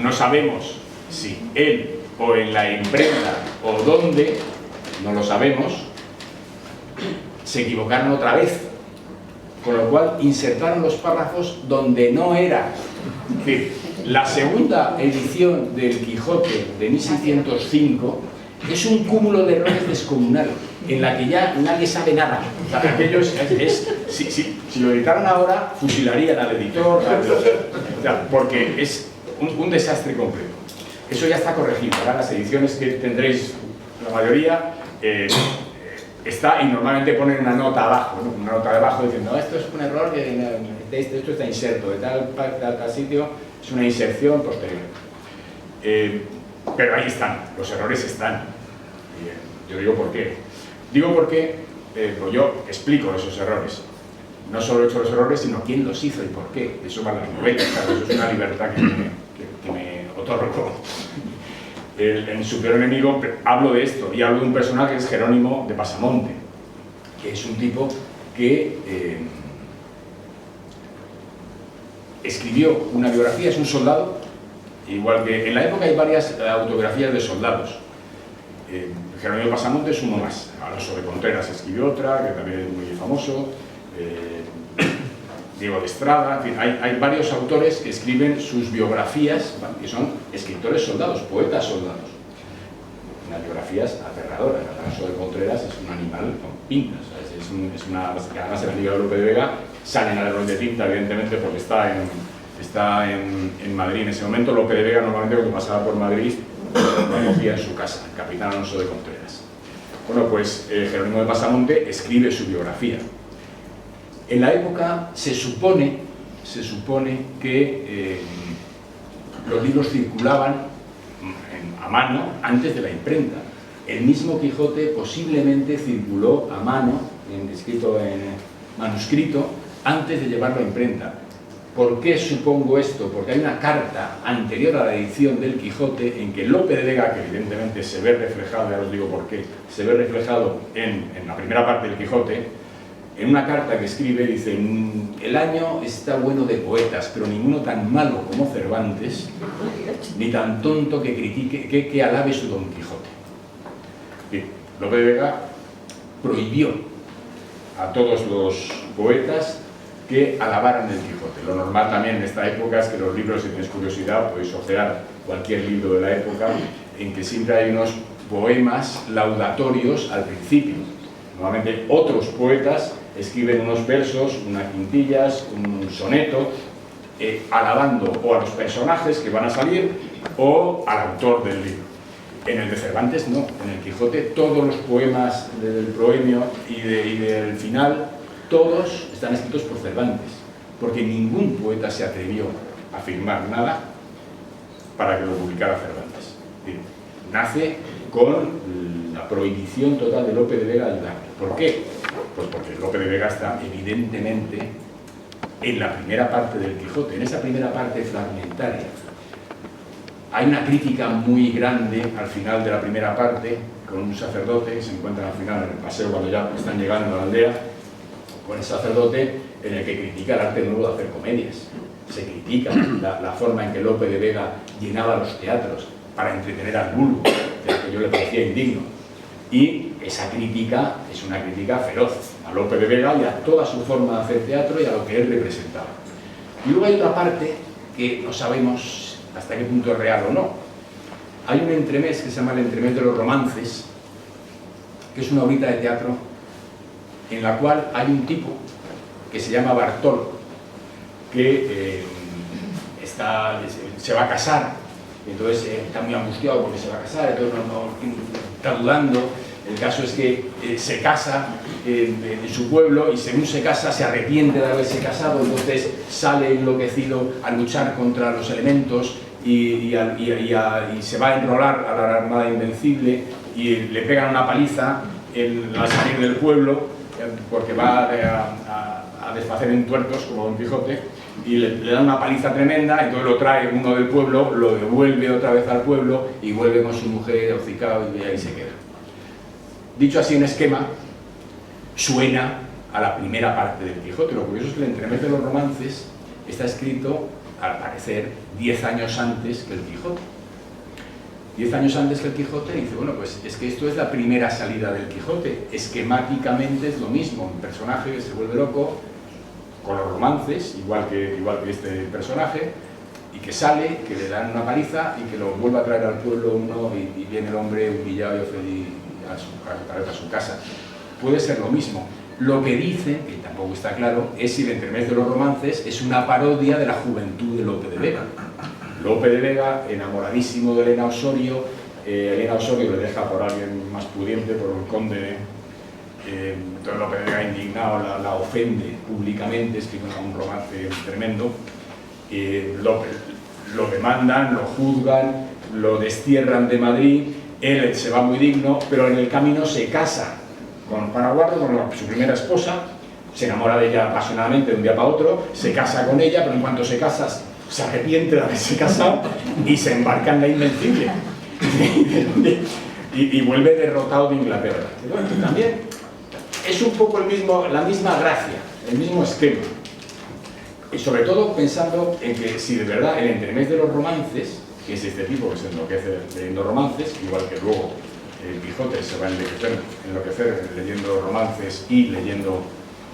no sabemos si él o en la imprenta o dónde, no lo sabemos, se equivocaron otra vez, con lo cual insertaron los párrafos donde no era. Es decir, la segunda edición del Quijote de 1605 es un cúmulo de errores descomunal, en la que ya nadie sabe nada. O sea, aquellos, si lo editaran ahora, fusilarían al editor, o sea, porque es un desastre completo. Eso ya está corregido. Ahora las ediciones que tendréis, la mayoría, está, y normalmente ponen una nota abajo, ¿no? Una nota debajo diciendo, esto es un error, esto está inserto, de tal sitio, es una inserción posterior. Pero ahí están, los errores están. Yo digo por qué. Digo porque pues yo explico esos errores. No solo he hecho los errores, sino quién los hizo y por qué. Eso van las novelas, claro, eso es una libertad que me otorgo. En su peor enemigo hablo de esto, y hablo de un personaje que es Jerónimo de Pasamonte, que es un tipo que escribió una biografía, es un soldado, igual que en la época hay varias autobiografías de soldados. Jerónimo de Pasamonte es uno más. Alonso de Contreras escribió otra, que también es muy famoso. Diego de Estrada, en fin, hay varios autores que escriben sus biografías, que son escritores soldados, poetas soldados. Unas biografías aterradoras. Alonso de Contreras es un animal con pintas, que además en la Liga de Lope de Vega salen a de tinta, evidentemente, porque está en Madrid en ese momento. Lope de Vega normalmente cuando pasaba por Madrid lo cogía en su casa, el capitán Alonso de Contreras. Bueno, pues Jerónimo de Pasamonte escribe su biografía. En la época se supone que los libros circulaban a mano antes de la imprenta. El mismo Quijote posiblemente circuló a mano, escrito en manuscrito, antes de llevarlo a imprenta. ¿Por qué supongo esto? Porque hay una carta anterior a la edición del Quijote en que Lope de Vega, que evidentemente se ve reflejado, ya os digo por qué, se ve reflejado en la primera parte del Quijote, en una carta que escribe dice: el año está bueno de poetas, pero ninguno tan malo como Cervantes, ni tan tonto que critique, que alabe su Don Quijote. Bien, Lope de Vega prohibió a todos los poetas que alabaran el Quijote. Lo normal también en esta época es que los libros, si tenéis curiosidad, podéis ojear cualquier libro de la época, en que siempre hay unos poemas laudatorios al principio. Normalmente otros poetas escriben unos versos, unas quintillas, un soneto, alabando o a los personajes que van a salir o al autor del libro. En el de Cervantes no, en el Quijote todos los poemas del proemio y del final, todos están escritos por Cervantes, porque ningún poeta se atrevió a firmar nada para que lo publicara Cervantes. Nace con la prohibición total de Lope de Vega de ayudar. ¿Por qué? Pues porque Lope de Vega está evidentemente en la primera parte del Quijote, en esa primera parte fragmentaria. Hay una crítica muy grande al final de la primera parte, con un sacerdote que se encuentra al final en el paseo cuando ya están llegando a la aldea, con el sacerdote, en el que critica el arte nuevo de hacer comedias. Se critica la forma en que Lope de Vega llenaba los teatros para entretener al vulgo, que yo le parecía indigno. Y esa crítica es una crítica feroz a Lope de Vega y a toda su forma de hacer teatro y a lo que él representaba. Y luego hay otra parte que no sabemos hasta qué punto es real o no. Hay un entremés que se llama el entremés de los romances, que es una obra de teatro en la cual hay un tipo que se llama Bartolo, que se va a casar, entonces está muy angustiado porque se va a casar, entonces está dudando. El caso es que se casa en su pueblo y según se casa se arrepiente de haberse casado, entonces sale enloquecido a luchar contra los elementos y se va a enrolar a la Armada Invencible y le pegan una paliza al salir del pueblo porque va a desfacer en tuertos como Don Quijote y le dan una paliza tremenda, entonces lo trae uno del pueblo, lo devuelve otra vez al pueblo y vuelve con su mujer hocicado y ahí se queda. Dicho así en esquema, suena a la primera parte del Quijote. Lo curioso es que el entremés de los romances está escrito, al parecer, 10 años antes que el Quijote. 10 años antes que el Quijote, y dice, bueno, pues es que esto es la primera salida del Quijote. Esquemáticamente es lo mismo, un personaje que se vuelve loco con los romances, igual que este personaje, y que sale, que le dan una paliza y que lo vuelve a traer al pueblo uno y viene el hombre humillado y feliz a su casa. Puede ser lo mismo. Lo que dicen, que tampoco está claro, es si el entremés de los romances es una parodia de la juventud de Lope de Vega. Lope de Vega, enamoradísimo de Elena Osorio, Elena Osorio le deja por alguien más pudiente, por un conde. Entonces Lope de Vega, indignado, la ofende públicamente, escribe un romance tremendo. Lo demandan, lo juzgan, lo destierran de Madrid. Él se va muy digno, pero en el camino se casa con Paraguardo, con su primera esposa, se enamora de ella apasionadamente de un día para otro, se casa con ella, pero en cuanto se casa se arrepiente de haberse casado y se embarca en la Invencible y vuelve derrotado de Inglaterra. Bueno, también es un poco la misma gracia, el mismo esquema, y sobre todo pensando en que si de verdad el entremés de los romances, que es este tipo que se enloquece leyendo romances, igual que luego el Quijote se va a enloquecer leyendo romances y leyendo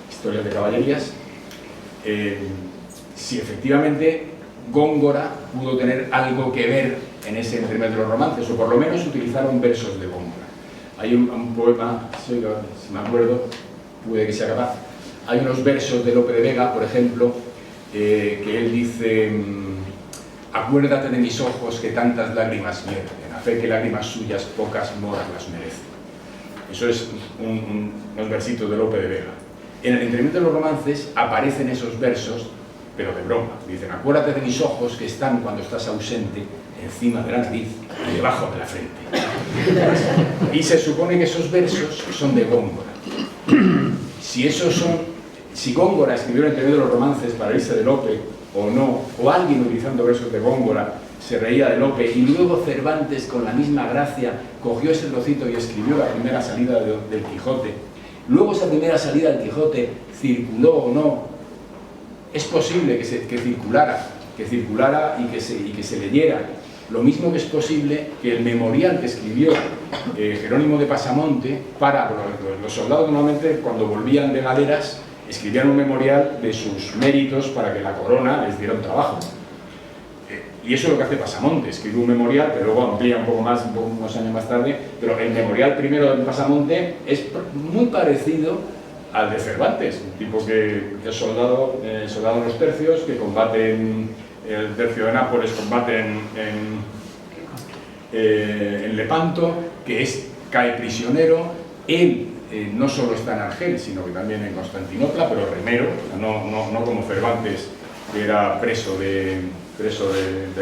historias de caballerías, si efectivamente Góngora pudo tener algo que ver en ese entremés de los romances, o por lo menos utilizaron versos de Góngora. Hay un poema, si me acuerdo, puede que sea capaz, hay unos versos de Lope de Vega, por ejemplo, que él dice: acuérdate de mis ojos que tantas lágrimas vierten, a fe que lágrimas suyas pocas moras las merecen. Eso es unos versitos de Lope de Vega. En el entremés de los romances aparecen esos versos, pero de broma. Dicen: acuérdate de mis ojos que están cuando estás ausente encima de la nariz y debajo de la frente. Y se supone que esos versos son de Góngora. Si Góngora escribió el entremés de los romances para irse de Lope o no, o alguien utilizando versos de Góngora se reía de Lope y luego Cervantes con la misma gracia cogió ese trocito y escribió la primera salida del Quijote, luego esa primera salida del Quijote circuló o no, es posible que circulara y que se leyera. Lo mismo que es posible que el memorial que escribió Jerónimo de Pasamonte para los soldados, normalmente cuando volvían de galeras escribían un memorial de sus méritos para que la corona les diera un trabajo. Y eso es lo que hace Pasamonte, escribe un memorial que luego amplía un poco más, unos años más tarde, pero el memorial primero de Pasamonte es muy parecido al de Cervantes, un tipo que es soldado de los tercios, que combaten el tercio de Nápoles, combaten en Lepanto, que cae prisionero. Él no solo está en Argel, sino que también en Constantinopla, pero remero, no como Cervantes, que era preso de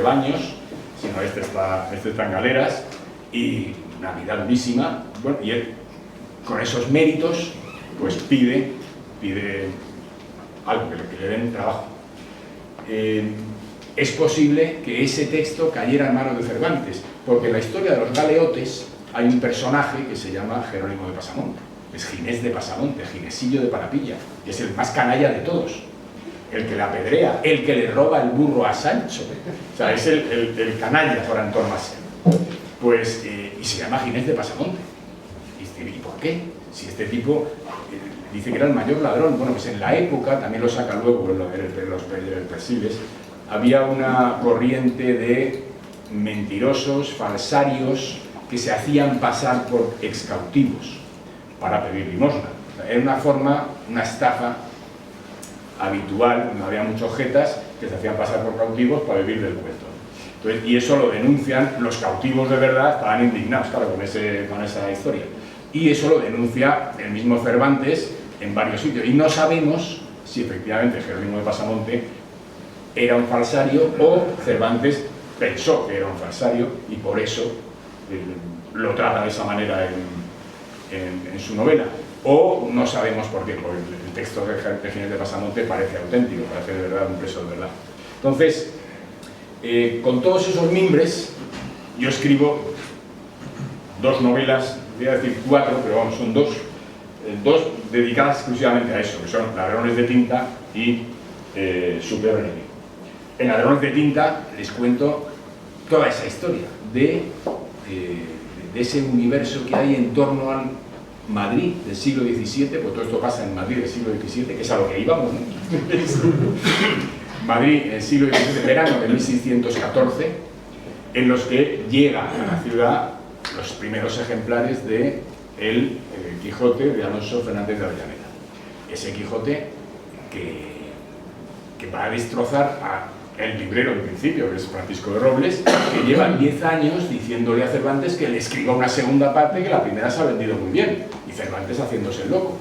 baños, sino este está en galeras, y una vida durísima. Bueno, y él, con esos méritos, pues pide algo, que le den trabajo. Es posible que ese texto cayera en manos de Cervantes, porque en la historia de los galeotes hay un personaje que se llama Jerónimo de Pasamonte. es Ginés de Pasamonte, Ginesillo de Parapilla, y es el más canalla de todos, el que le apedrea, el que le roba el burro a Sancho, o sea, es el canalla por antonomasia. Pues, y se llama Ginés de Pasamonte. ¿Y por qué? Si este tipo dice que era el mayor ladrón, bueno, pues en la época, también lo saca luego en los persiles, había una corriente de mentirosos, falsarios, que se hacían pasar por excautivos para pedir limosna. O sea, era una forma, una estafa habitual, donde había muchos jetas que se hacían pasar por cautivos para vivir del cuento. Entonces, y eso lo denuncian los cautivos de verdad, estaban indignados, claro, con esa historia. Y eso lo denuncia el mismo Cervantes en varios sitios. Y no sabemos si efectivamente Jerónimo de Pasamonte era un falsario o Cervantes pensó que era un falsario y por eso lo trata de esa manera en su novela. O no sabemos por qué, porque el texto de Ginés de Pasamonte parece auténtico, parece de verdad un preso de verdad. Entonces, con todos esos mimbres, yo escribo 2 novelas, voy a decir 4, pero vamos, son dos dedicadas exclusivamente a eso, que son Ladrones de tinta y Su peor enemigo. En Ladrones de tinta les cuento toda esa historia de ese universo que hay en torno al Madrid del siglo XVII, pues todo esto pasa en Madrid del siglo XVII, que es a lo que íbamos, ¿no? Madrid en el siglo XVII, verano de 1614, en los que llega a la ciudad los primeros ejemplares de el Quijote de Alonso Fernández de Avellaneda. Ese Quijote que va a destrozar a el librero en principio, que es Francisco de Robles, que lleva 10 años diciéndole a Cervantes que le escriba una segunda parte, que la primera se ha vendido muy bien, y Cervantes haciéndose el loco.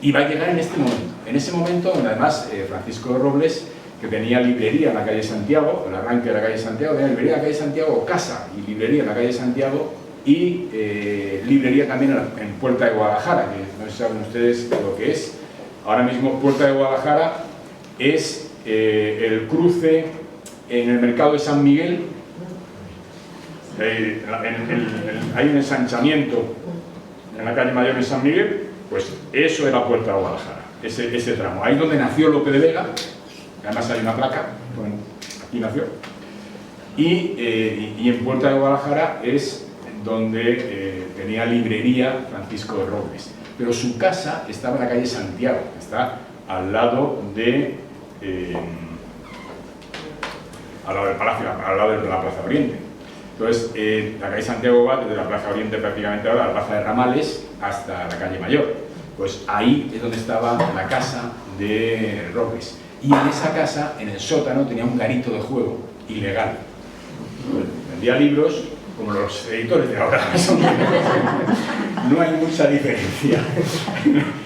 Y va a llegar en este momento, en ese momento donde además Francisco de Robles, que tenía librería en la calle Santiago, el arranque de la calle Santiago, tenía librería en la calle Santiago, casa y librería en la calle Santiago, y librería también en Puerta de Guadalajara, que no saben ustedes lo que es. Ahora mismo Puerta de Guadalajara es el cruce en el mercado de San Miguel, hay un ensanchamiento en la calle Mayor de San Miguel, pues eso era Puerta de Guadalajara, ese tramo. Ahí donde nació Lope de Vega, además hay una placa, bueno, aquí nació, y en Puerta de Guadalajara es donde tenía librería Francisco de Robles, pero su casa estaba en la calle Santiago, está al lado de del Palacio, al lado de la Plaza Oriente. Entonces, la calle Santiago va desde la Plaza Oriente prácticamente ahora a la Plaza de Ramales hasta la calle Mayor. Pues ahí es donde estaba la casa de Robles. Y en esa casa, en el sótano, tenía un garito de juego ilegal. Pues, vendía libros como los editores de ahora. No hay mucha diferencia.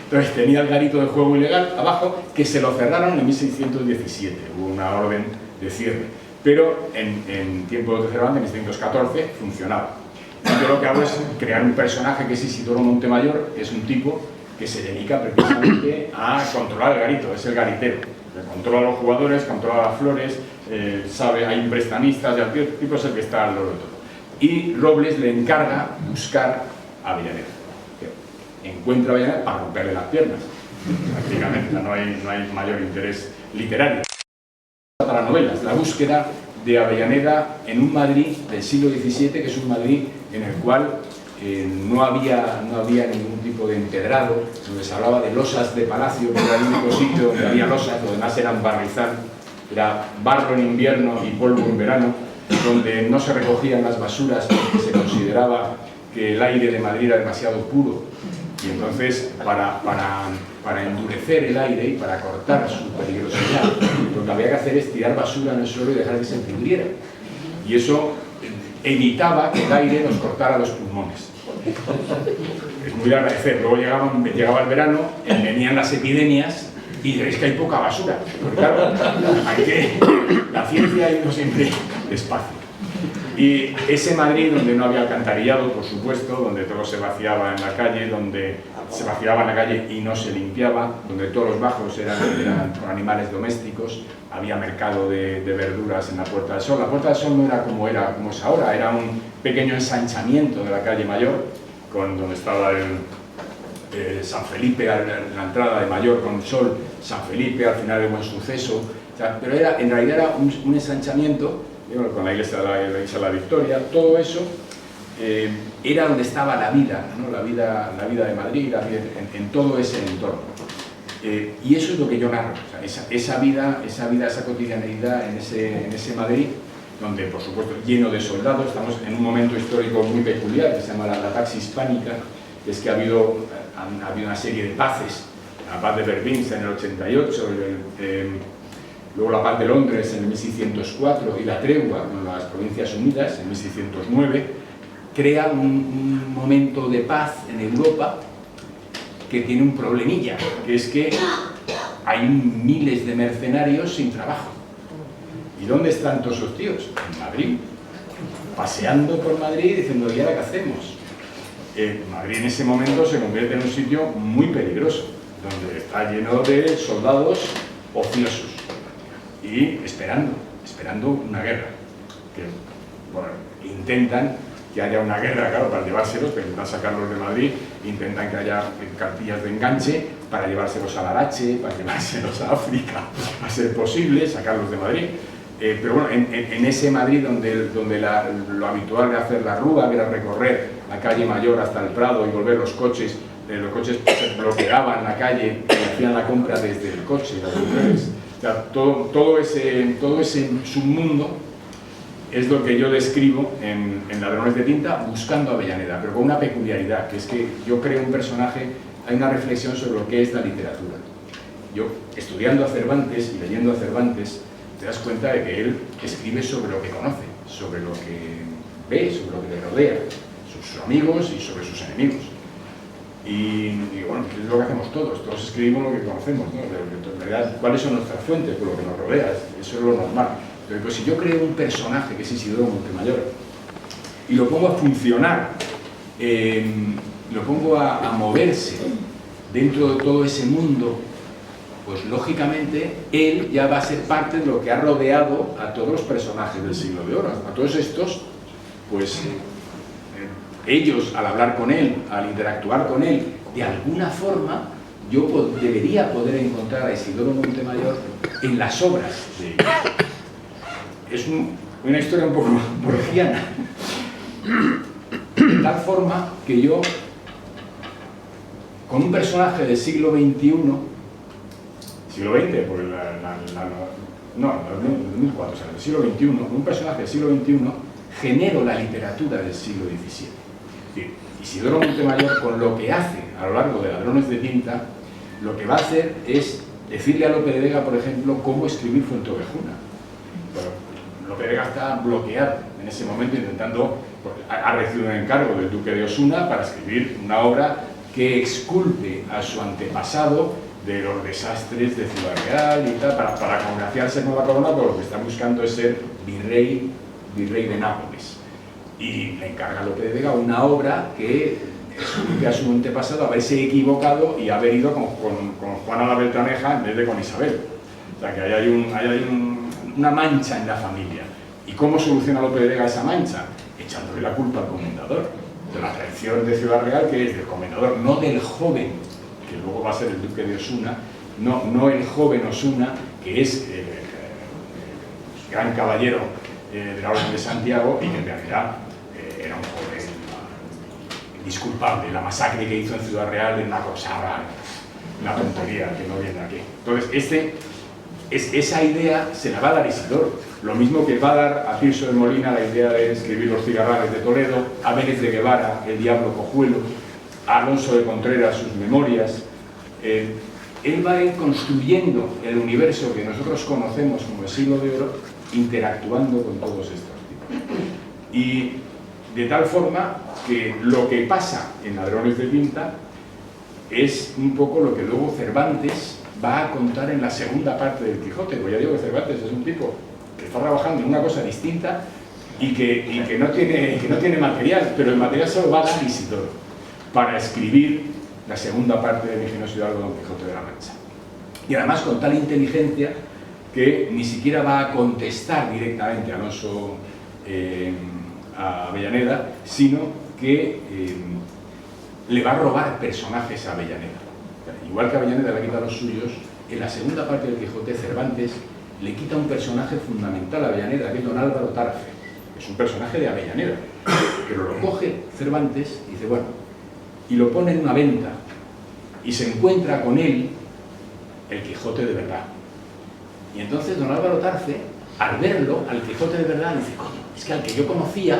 Entonces tenía el garito de juego ilegal abajo, que se lo cerraron en 1617, hubo una orden de cierre, pero en tiempo de Cervantes, en 1614, funcionaba. Yo lo que hago es crear un personaje que es Isidoro Montemayor, que es un tipo que se dedica precisamente a controlar el garito, es el garitero. Controla a los jugadores, controla las flores, sabe, hay prestamistas, el tipo es el que está al loro de todo. Y Robles le encarga buscar a Avellaneda. Encuentra a Avellaneda para romperle las piernas, prácticamente, no hay mayor interés literario. Para las novelas, la búsqueda de Avellaneda en un Madrid del siglo XVII, que es un Madrid en el cual no había ningún tipo de empedrado, donde se hablaba de losas de palacio, que era el único sitio donde había losas, lo demás eran barrizal, era barro en invierno y polvo en verano, donde no se recogían las basuras porque se consideraba que el aire de Madrid era demasiado puro, y entonces para endurecer el aire y para cortar su peligrosidad, lo que había que hacer es tirar basura en el suelo y dejar que se pudriera, y eso evitaba que el aire nos cortara los pulmones. Es muy de agradecer. Luego llegaba el verano, venían las epidemias y diréis que hay poca basura, porque claro, la ciencia ha ido siempre despacio. Y ese Madrid donde no había alcantarillado, por supuesto, donde todo se vaciaba en la calle, donde se vaciaba en la calle y no se limpiaba, donde todos los bajos eran con animales domésticos, había mercado de verduras en la Puerta del Sol. La Puerta del Sol no era como es ahora, era un pequeño ensanchamiento de la calle Mayor, donde estaba San Felipe, la entrada de Mayor con el sol, San Felipe, al final de Buen Suceso, o sea, pero en realidad era un ensanchamiento, con la iglesia de la Victoria, todo eso era donde estaba la vida, ¿no? la vida de Madrid, la vida en todo ese entorno. Y eso es lo que yo narro, o sea, esa vida, esa cotidianeidad en ese Madrid, donde por supuesto lleno de soldados. Estamos en un momento histórico muy peculiar que se llama la Pax Hispánica, que es que ha habido una serie de paces, la paz de Berlín en el 88, luego la paz de Londres en el 1604 y la tregua con las Provincias Unidas en 1609, crea un momento de paz en Europa que tiene un problemilla, que es que hay miles de mercenarios sin trabajo. ¿Y dónde están todos esos tíos? En Madrid, paseando por Madrid diciendo, ¿y ahora qué hacemos? Madrid en ese momento se convierte en un sitio muy peligroso, donde está lleno de soldados ociosos y esperando una guerra. Que, bueno, intentan que haya una guerra, claro, para llevárselos, pero intentan sacarlos de Madrid, intentan que haya cartillas de enganche para llevárselos a Larache, para llevárselos a África, a ser posible, sacarlos de Madrid. Pero bueno, en ese Madrid donde lo habitual era hacer la rúa, que era recorrer la calle Mayor hasta el Prado y volver los coches se bloqueaban la calle y hacían la compra desde el coche, las mujeres. O sea, todo ese submundo es lo que yo describo en Ladrones de Tinta, buscando a Avellaneda, pero con una peculiaridad, que es que yo creo un personaje, hay una reflexión sobre lo que es la literatura. Yo, estudiando a Cervantes y leyendo a Cervantes, te das cuenta de que él escribe sobre lo que conoce, sobre lo que ve, sobre lo que le rodea, sobre sus amigos y sobre sus enemigos. Y bueno, es lo que hacemos todos escribimos lo que conocemos, ¿no? En realidad, ¿cuáles son nuestras fuentes? Pues lo que nos rodea, eso es lo normal. Pero pues si yo creo un personaje que es Isidoro Montemayor y lo pongo a funcionar, lo pongo a moverse dentro de todo ese mundo, pues lógicamente él ya va a ser parte de lo que ha rodeado a todos los personajes del Siglo de Oro. A todos estos, pues ellos al hablar con él, al interactuar con él, de alguna forma yo debería poder encontrar a Isidoro Montemayor en las obras de ellos. Es una historia un poco borgiana, de tal forma que yo, con un personaje del siglo XXI, siglo XX, porque no, 2004, o sea, del siglo XXI, con un personaje del siglo XXI, genero la literatura del siglo XVII. Es decir, Isidoro Montemayor, con lo que hace a lo largo de Ladrones de Tinta, lo que va a hacer es decirle a Lope de Vega, por ejemplo, cómo escribir Fuenteovejuna. Lope de Vega está bloqueado en ese momento, intentando, ha recibido un encargo del duque de Osuna para escribir una obra que exculpe a su antepasado de los desastres de Ciudad Real y tal, para congraciarse con la corona, pero lo que está buscando es ser virrey de Nápoles. Y le encarga a Lope de Vega una obra que exculpe a su antepasado haberse equivocado y haber ido con Juana la Beltraneja en vez de con Isabel. O sea que ahí hay una mancha en la familia. ¿Y cómo soluciona Lope de Vega esa mancha? Echándole la culpa al comendador de la traición de Ciudad Real, que es del comendador, no del joven, que luego va a ser el duque de Osuna, no el joven Osuna, que es el gran caballero de la Orden de Santiago y que en realidad era un joven indisculpable. La masacre que hizo en Ciudad Real es una cosa, una tontería que no viene aquí. Entonces, esa idea se la va a dar Isidoro, lo mismo que va a dar a Tirso de Molina la idea de escribir Los Cigarrales de Toledo, a Vélez de Guevara, El Diablo Cojuelo, a Alonso de Contreras, sus memorias. Él va a ir construyendo el universo que nosotros conocemos como el Siglo de Oro, interactuando con todos estos tipos. Y de tal forma que lo que pasa en Ladrones de Tinta es un poco lo que luego Cervantes va a contar en la segunda parte del Quijote, porque ya digo que Cervantes es un tipo que está trabajando en una cosa distinta y que no tiene material, pero el material se lo va a dar Isidoro para escribir la segunda parte de Mi ingenioso hidalgo Don Quijote de la Mancha. Y además con tal inteligencia que ni siquiera va a contestar directamente a Alonso a Avellaneda, sino que le va a robar personajes a Avellaneda. Igual que Avellaneda le quita los suyos, en la segunda parte del Quijote, Cervantes le quita un personaje fundamental a Avellaneda, que es don Álvaro Tarfe. Es un personaje de Avellaneda, pero lo coge Cervantes y dice, bueno, y lo pone en una venta, y se encuentra con él el Quijote de verdad. Y entonces don Álvaro Tarfe, al verlo, al Quijote de verdad, dice, coño, es que al que yo conocía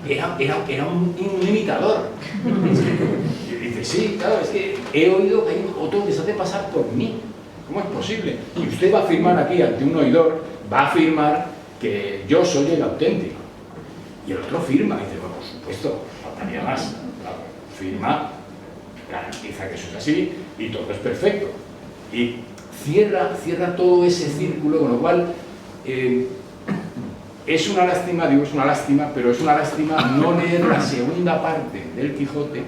era un imitador. Y dice, sí, claro, es que he oído que hay otro que se hace pasar por mí. ¿Cómo es posible? Y usted va a firmar aquí ante un oidor, va a afirmar que yo soy el auténtico. Y el otro firma, y dice, bueno, por supuesto, faltaría más. Claro, firma, garantiza que eso es así, y todo es perfecto. Y cierra todo ese círculo, con lo cual es una lástima, digo es una lástima, pero es una lástima no leer la segunda parte del Quijote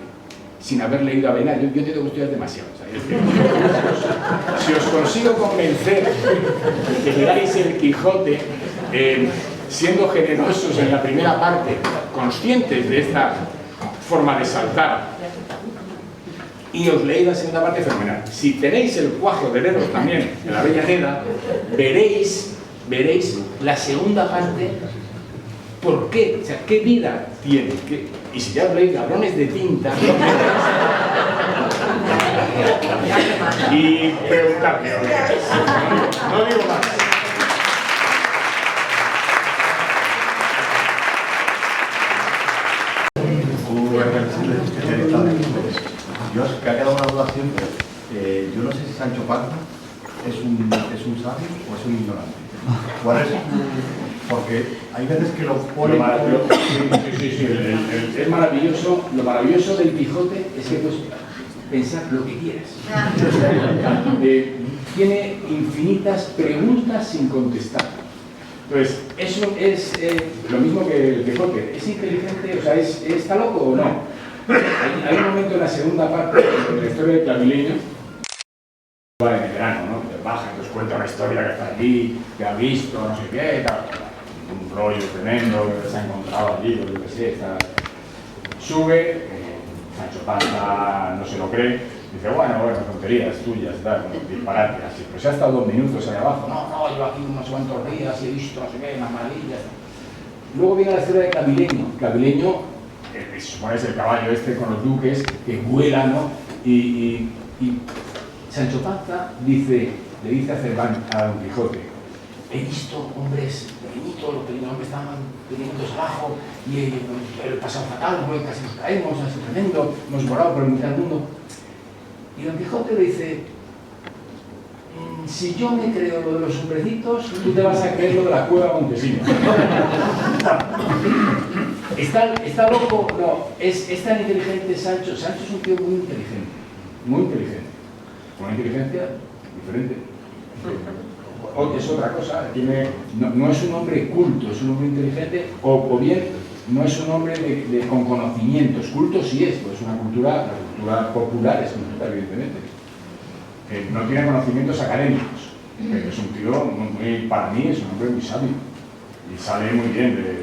sin haber leído Avellaneda. Yo entiendo que estudias demasiado. Si os consigo convencer de que leáis el Quijote, siendo generosos en la primera parte, conscientes de esta forma de saltar, y os leéis la segunda parte, fenomenal. Si tenéis el cuajo de leeros también en la Avellaneda, veréis la segunda parte, ¿por qué? O sea, ¿qué vida tiene? Y si ya os leéis Ladrones de Tinta, y preguntadme, no digo más. Yo, que ha quedado una duda siempre, yo no sé si Sancho Panza es un sabio o es un ignorante. ¿Cuál es? Porque hay veces que lo pone... Sí, es maravilloso. Lo maravilloso del Quijote es que puedes pensar lo que quieras. Tiene infinitas preguntas sin contestar. Entonces, eso es lo mismo que el Quijote. ¿Es inteligente? O sea, ¿está loco o no? Hay un momento en la segunda parte de la historia de Clavileño, en el verano, ¿no? Que baja, que os cuenta una historia que está allí, que ha visto, no sé qué, tal, un rollo tremendo que se ha encontrado allí, lo que sé, está... Sube, Sancho Panza no se lo cree, dice, bueno, tonterías tuyas, tal, disparate, así, pero se ha estado 2 minutos ahí abajo, no, llevo aquí unos cuantos días y he visto, no sé qué, unas maravillas. Luego viene la historia de Clavileño. Clavileño, se supone es el caballo este con los duques que vuela, ¿no? Y Sancho Panza le dice a Cervantes, a Don Quijote, he visto hombres pequeñitos, los pequeños hombres estaban pequeñitos abajo y el pasado fatal, casi nos caemos, ha sido tremendo, hemos volado por el mitad del mundo. Y Don Quijote le dice, si yo me creo lo de los hombrecitos, tú te vas a creer lo de la cueva Montesinos. ¿Está loco? No, es tan inteligente Sancho. Sancho es un tío muy inteligente, con una inteligencia diferente. Es otra cosa, no es un hombre culto, es un hombre inteligente, o bien no es un hombre con conocimientos. Culto sí es, pues la cultura popular es cultura, evidentemente. No tiene conocimientos académicos, pero es un tío, para mí, es un hombre muy sabio y sale muy bien de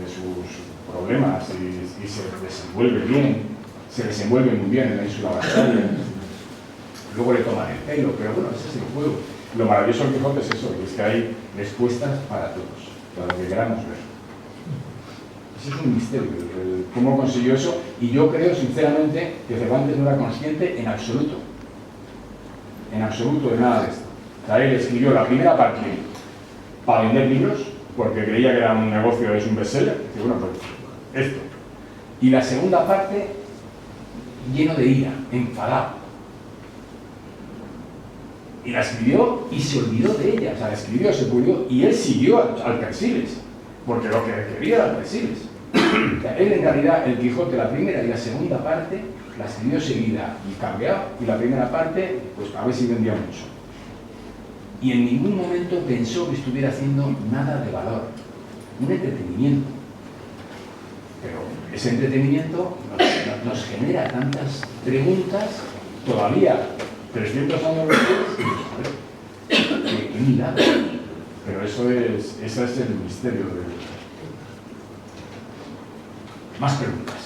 sus problemas y se desenvuelve bien, se desenvuelve muy bien en la Ínsula Barataria. Luego le toman el pelo, pero bueno, ese es el juego. Lo maravilloso del Quijote es eso, es que hay respuestas para todos, para lo que queramos ver. Ese es un misterio, cómo consiguió eso, y yo creo sinceramente que Cervantes no era consciente en absoluto de nada de esto. O sea, él escribió la primera parte para vender libros, porque creía que era un negocio, es un bestseller, y bueno, pues esto. Y la segunda parte lleno de ira, enfadado. Y la escribió y se olvidó de ella, o sea, la escribió, se publicó, y él siguió al Persiles, porque lo que quería era el Persiles. O sea, él en realidad, el Quijote, la primera y la segunda parte, la escribió seguida y cambió, y la primera parte, pues a ver si vendía mucho. Y en ningún momento pensó que estuviera haciendo nada de valor, un entretenimiento. Pero ese entretenimiento nos genera tantas preguntas, todavía 300 años después, qué milagro. Pero ese es el misterio de... Más preguntas.